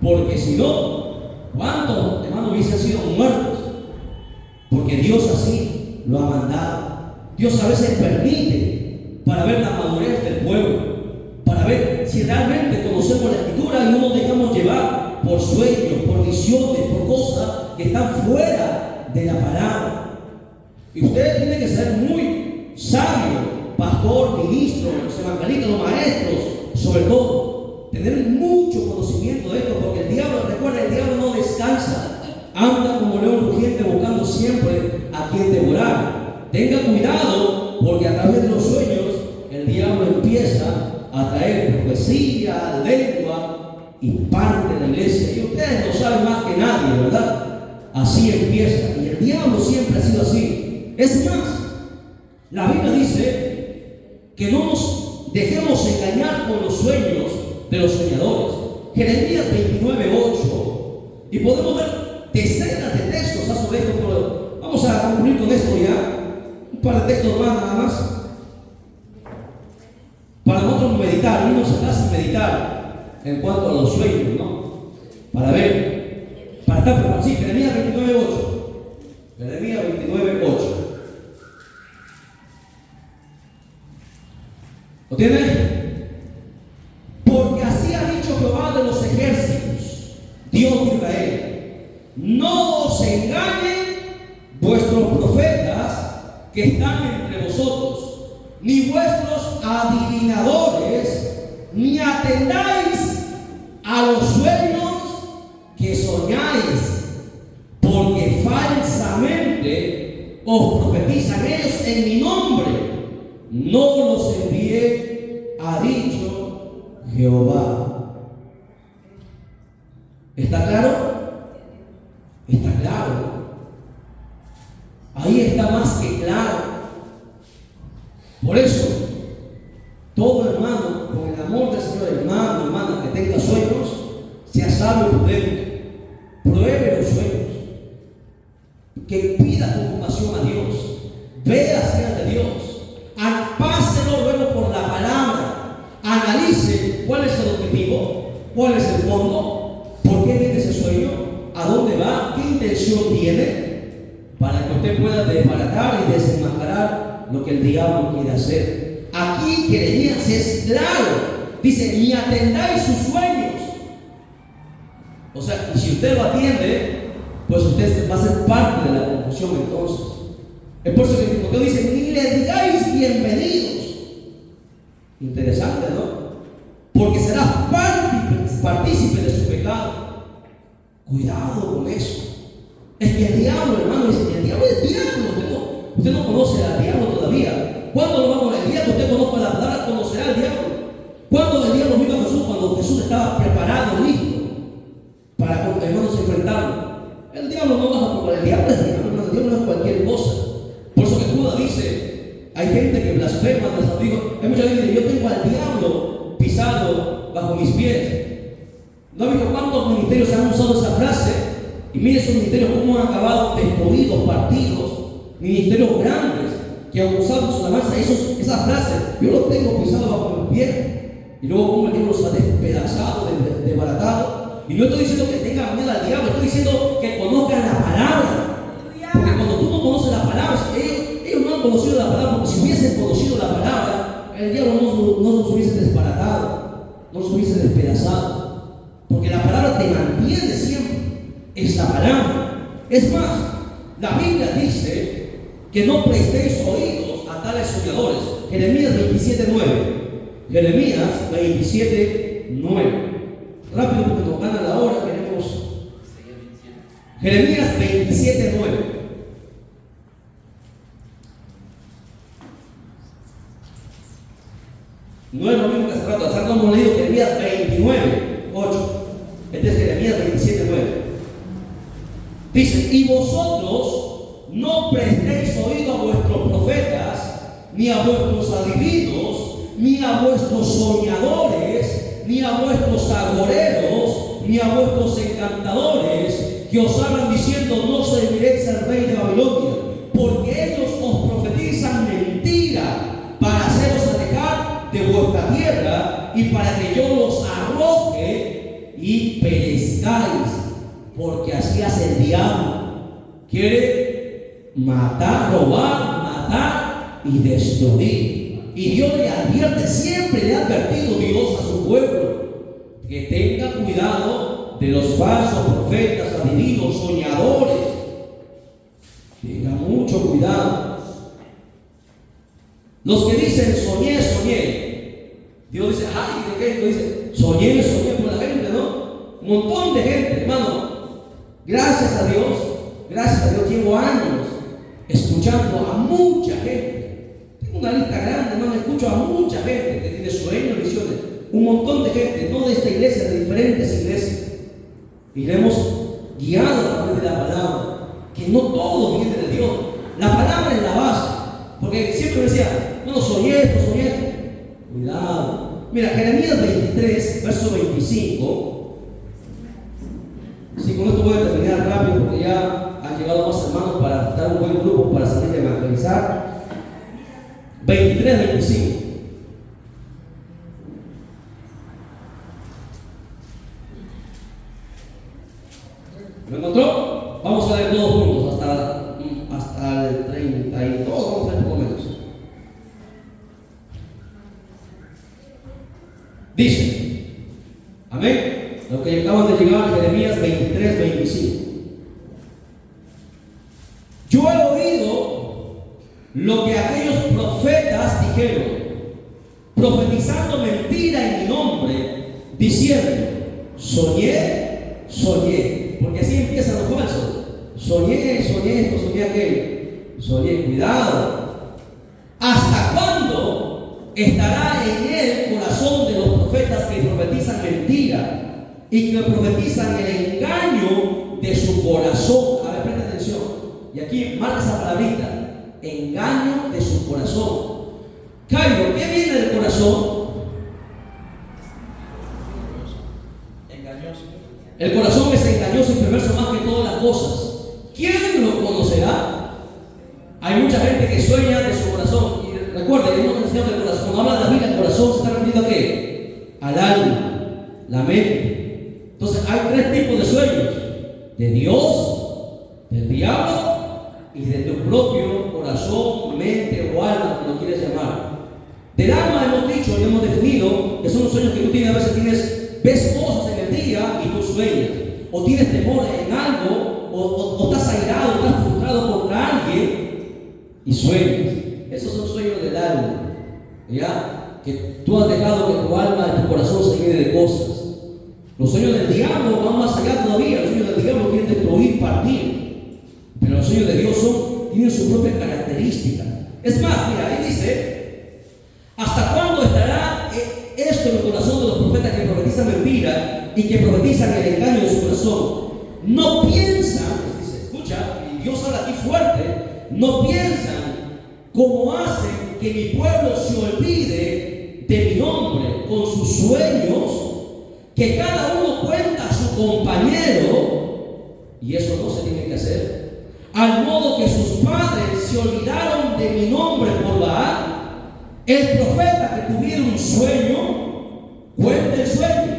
porque si no, ¿cuántos hermanos hubiesen sido muertos? Porque Dios así lo ha mandado. Dios a veces permite para ver la madurez del pueblo, para ver si realmente conocemos la Escritura y no nos dejamos llevar por sueños, por visiones, por cosas que están fuera de la palabra. Y usted tiene que ser muy sabio, pastor, ministro, los evangelistas, los maestros, sobre todo, tener mucho conocimiento de esto, porque el diablo, recuerda, el diablo no descansa, anda como león rugiente buscando siempre a quien devorar. Tenga cuidado, porque a través de los sueños el diablo empieza a traer profecía, lengua y parte de la iglesia. Y ustedes lo saben más que nadie, ¿verdad? Así empieza. Y el diablo siempre ha sido así. Es más, la Biblia dice que no nos dejemos engañar con los sueños de los soñadores. Jeremías 29:8. Y podemos ver decenas de textos sobre esto, pero vamos a concluir con esto ya. Un par de textos más nada más. Para nosotros meditar, irnos a casa y meditar en cuanto a los sueños, ¿no? Para ver, para estar preparados. Sí, Jeremías 29:8. Jeremías 29:8. ¿Lo tienen? Porque así ha dicho Jehová de los ejércitos, Dios de Israel: no os engañen vuestros profetas que están entre vosotros, vuestros adivinadores, ni atendáis a los sueños que soñáis, porque falsamente os profetizan ellos en mi nombre. No los envié, ha dicho Jehová. ¿Está claro? Está claro. Ahí está más que claro. Por eso, todo hermano, con el amor del Señor, hermano, hermana, que tenga sueños, sea sabio y prudente. Pruebe los sueños. Que pida confirmación a Dios. Vea las señales de Dios. Páselo luego por la palabra. Analice cuál es el objetivo, cuál es el fondo, por qué viene ese sueño, a dónde va, qué intención tiene, para que usted pueda desbaratar y desenmascarar lo que el diablo quiere hacer. Aquí Jeremías es claro. Dice, ni atendáis sus sueños. O sea, y si usted lo atiende, pues usted va a ser parte de la confusión entonces. Es por eso que Timoteo dice, ni le digáis bienvenidos. Interesante, ¿no? Porque serás partícipe de su pecado. Cuidado con eso. Es que el diablo, hermano, dice, el diablo es diablo. Usted no conoce al diablo todavía. ¿Cuándo lo vamos a ver? El día que usted conozca la palabra, conocerá al diablo. ¿Cuándo el diablo vino a Jesús? Cuando Jesús estaba preparado, listo, para con hermanos enfrentarlo. El diablo no baja como el diablo es diablo, hermano. El diablo no es cualquier cosa. Por eso que Judas dice, hay gente que blasfema de los hijos. Hay mucha gente que dice, yo tengo al diablo pisado bajo mis pies. ¿No ha visto cuántos ministerios han usado esa frase? Y mire esos ministerios cómo han acabado destruidos, partidos, ministerios grandes que han usado su alabanza, esa frase, yo lo tengo pisado bajo mis pies. Y luego como el diablo los ha despedazado, desbaratado. Y no estoy diciendo que tengan miedo al diablo, estoy diciendo que conozcan la palabra. Porque cuando tú no conoces la palabra, ellos no han conocido la palabra, porque si hubiesen conocido la palabra, el diablo no los hubiese desbaratado, no los hubiese despedazado. Porque la palabra te mantiene siempre. Es la palabra. Es más, la Biblia dice que no prestéis oídos a tales soñadores. Jeremías 27:9. Jeremías 27:9. Rápido porque nos gana la hora, queremos. Jeremías 27:9. No es lo mismo que hace rato hemos leído Jeremías 29:8. Este es Jeremías 27:9. Dice, y vosotros no prestéis oído a vuestros profetas, ni a vuestros adivinos, ni a vuestros soñadores, ni a vuestros agoreros, ni a vuestros encantadores, que os hablan diciendo, no serviréis al rey de Babilonia, porque ellos os profetizan mentira para haceros alejar de vuestra tierra y para que yo los arroje y perezcáis, porque así hace el diablo. Quiere matar, robar, matar y destruir. Y Dios le advierte, siempre le ha advertido Dios a su pueblo, que tenga cuidado de los falsos profetas, adivinos, soñadores. Tenga mucho cuidado. Los que dicen soñé, soñé. Dios dice, ay, ¿de qué? Dios dice, soñé, soñé por la gente, ¿no? Un montón de gente, hermano. Gracias a Dios, llevo años escuchando a mucha gente. Tengo una lista grande, hermano, escucho a mucha gente que tiene sueños, visiones. Un montón de gente, no de esta iglesia, de diferentes iglesias. Y le hemos guiado a través de la palabra, que no todo viene de Dios. La palabra es la base. Porque siempre me decía, no, soñé esto, soñé esto. Cuidado. Mira, Jeremías 23, verso 25. Sí, con esto voy a terminar rápido porque ya han llegado más hermanos para estar un buen grupo para salir a evangelizar. 23, 25. ¿Lo encontró? Vamos a leer todos juntos hasta el 32. Vamos a leer por lo menos. Dice, amén. Lo que acaban de llegar a Jeremías 23, 25. Yo he oído lo que aquellos profetas dijeron. profetizando mentira en mi nombre, diciendo, soñé, soñé. Porque así empiezan los falsos. Soñé esto, soñé aquello. Soñé, cuidado. ¿Hasta cuándo estará en el corazón de los profetas que profetizan mentira y que profetizan el engaño de su corazón? A ver, presta atención. Y aquí marca esa palabrita: engaño de su corazón. Cairo, ¿qué viene del corazón? Engañoso. El corazón es engañoso y perverso más que todas las cosas. ¿Quién lo conocerá? Hay mucha gente que sueña de su corazón. Y recuerden, hemos enseñado del corazón. Cuando habla de la Biblia, el corazón se está refiriendo a qué? Al alma, la mente. Entonces hay tres tipos de sueños: de Dios, del diablo y de tu propio corazón, mente o alma, como lo quieres llamar. Del alma hemos dicho y hemos definido que son los sueños que tú tienes. A veces ves cosas en el día y tú sueñas, o tienes temor en algo, o estás airado, estás frustrado contra alguien y sueñas. Esos son sueños del alma, ¿ya? Que tú has dejado que tu alma y tu corazón se llene de cosas. Los sueños del diablo van más allá todavía. Los sueños del diablo quieren destruir, partir. Pero los sueños de Dios tienen su propia característica. Es más, mira, ahí dice: ¿hasta cuándo estará esto en el corazón de los profetas que profetizan mentira y que profetizan el engaño de su corazón? No piensan, dice, escucha, y Dios habla aquí fuerte, no piensan como hacen que mi pueblo se olvide de mi nombre con sus sueños, que cada uno cuenta a su compañero, y eso no se tiene que hacer, al modo que sus padres se olvidaron de mi nombre por Baal. El profeta que tuviera un sueño, cuente el sueño,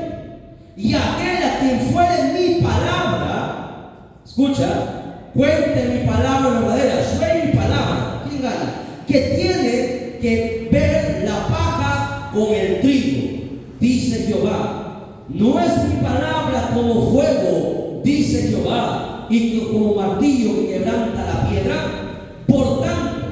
y aquel a quien fuere mi palabra, escucha, cuente mi palabra verdadera, sueño y palabra. ¿Quién gana? Que tiene que ver la paja con el trigo, dice Jehová. No es mi palabra como fuego, dice Jehová, y como martillo que quebranta la piedra. Por tanto,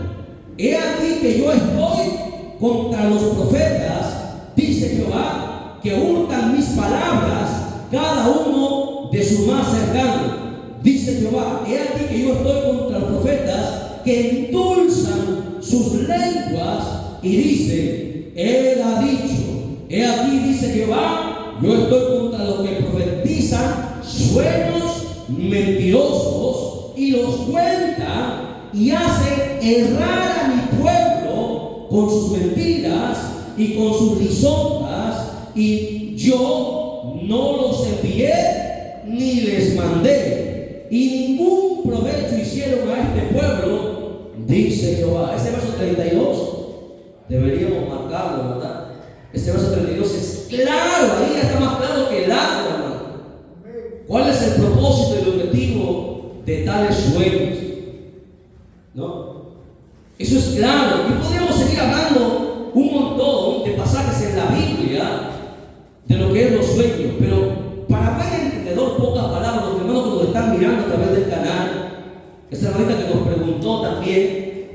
he aquí que yo estoy contra los profetas, dice Jehová, que hurtan mis palabras, cada uno de su más cercano. Dice Jehová, he aquí que yo estoy contra los profetas que endulzan sus lenguas y dicen, Él ha dicho. He aquí, dice Jehová, yo estoy contra los que profetizan sueños mentirosos y los cuentan y hacen errar a mi pueblo con sus mentiras y con sus lisonjas, y yo no los envié ni les mandé, y ningún provecho hicieron a este pueblo, dice Jehová. Este verso 32 deberíamos marcarlo, ¿verdad? Este verso 32 es claro, ahí está más claro que el agua, hermano. ¿Cuál es el propósito y el objetivo de tales sueños? ¿No? Eso es claro. Y podríamos seguir hablando un montón de pasajes en la Biblia de lo que es los sueños, pero para buen entendedor, pocas palabras. Los hermanos que nos están mirando a través del canal, esta hermanita que nos preguntó también,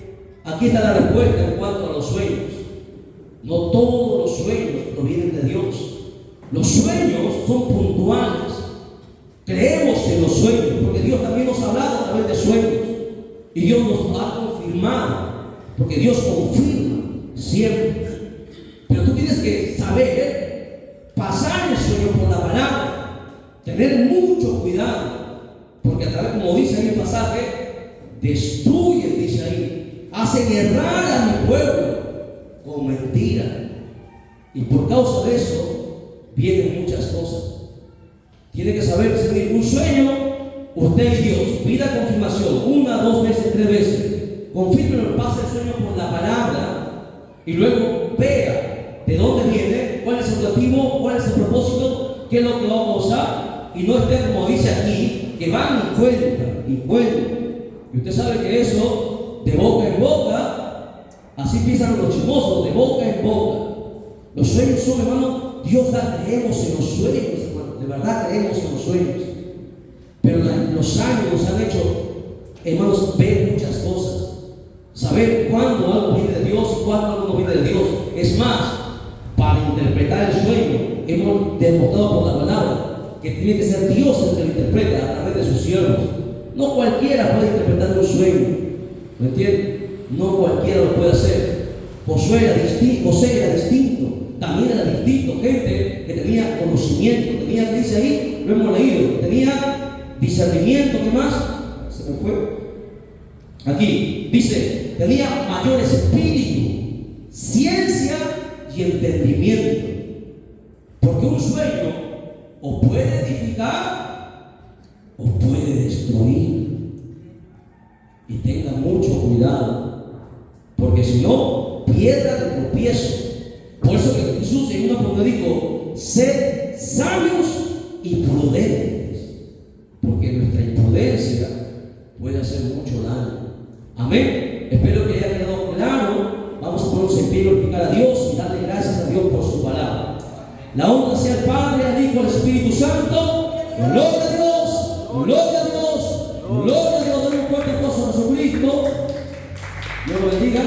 aquí está la respuesta en cuanto a los sueños. No todos los sueños provienen de Dios. Los sueños son puntuales. Creemos en los sueños, porque Dios también nos ha hablado a través de sueños. Y Dios nos ha confirmado, porque Dios confirma siempre. Pero tú tienes que saber pasar el sueño por la palabra, tener mucho cuidado, porque a través, como dice ahí el pasaje, destruyen, dice ahí, hacen errar a mi pueblo con mentira. Y por causa de eso vienen muchas cosas. Tiene que saber discernir un sueño. Usted y Dios, pida confirmación 1, 2 veces, 3 veces. Confírmelo, pase el sueño por la palabra y luego vea de dónde viene, cuál es el objetivo, cuál es el propósito, qué es lo que va a causar, y no esté como dice aquí, que van y cuentan. Y usted sabe que eso, de boca en boca, así piensan los chismosos, de boca en boca. Los sueños son, hermano, Dios da, creemos en los sueños, hermano, de verdad creemos en los sueños. Pero los años nos han hecho, hermanos, ver muchas cosas. Saber cuándo algo viene de Dios y cuándo algo no viene de Dios. Es más, para interpretar el sueño, hemos demostrado por la palabra que tiene que ser Dios el que lo interpreta a través de sus siervos. No cualquiera puede interpretar un sueño, ¿me entiendes? No cualquiera lo puede hacer. José era distinto, también era distinto, gente que tenía conocimiento, tenía, que dice ahí, lo hemos leído, tenía discernimiento. ¿Qué más? Se me fue. Aquí dice, tenía mayor espíritu, ciencia y entendimiento. Porque un sueño o puede edificar o puede destruir. Y tenga mucho cuidado, porque si no, piedra de tropiezo. Por eso que Jesús en una oportunidad dijo: sed sabios y prudentes, porque nuestra imprudencia puede hacer mucho daño. Amén. Espero que haya quedado claro. Vamos a ponernos en pie y glorificar a Dios y darle gracias a Dios por su palabra. La honra sea al Padre, al Hijo, al Espíritu Santo. Gloria a Dios, gloria a Dios, gloria a Dios. Den un fuerte aplauso a Jesucristo. Dios lo bendiga.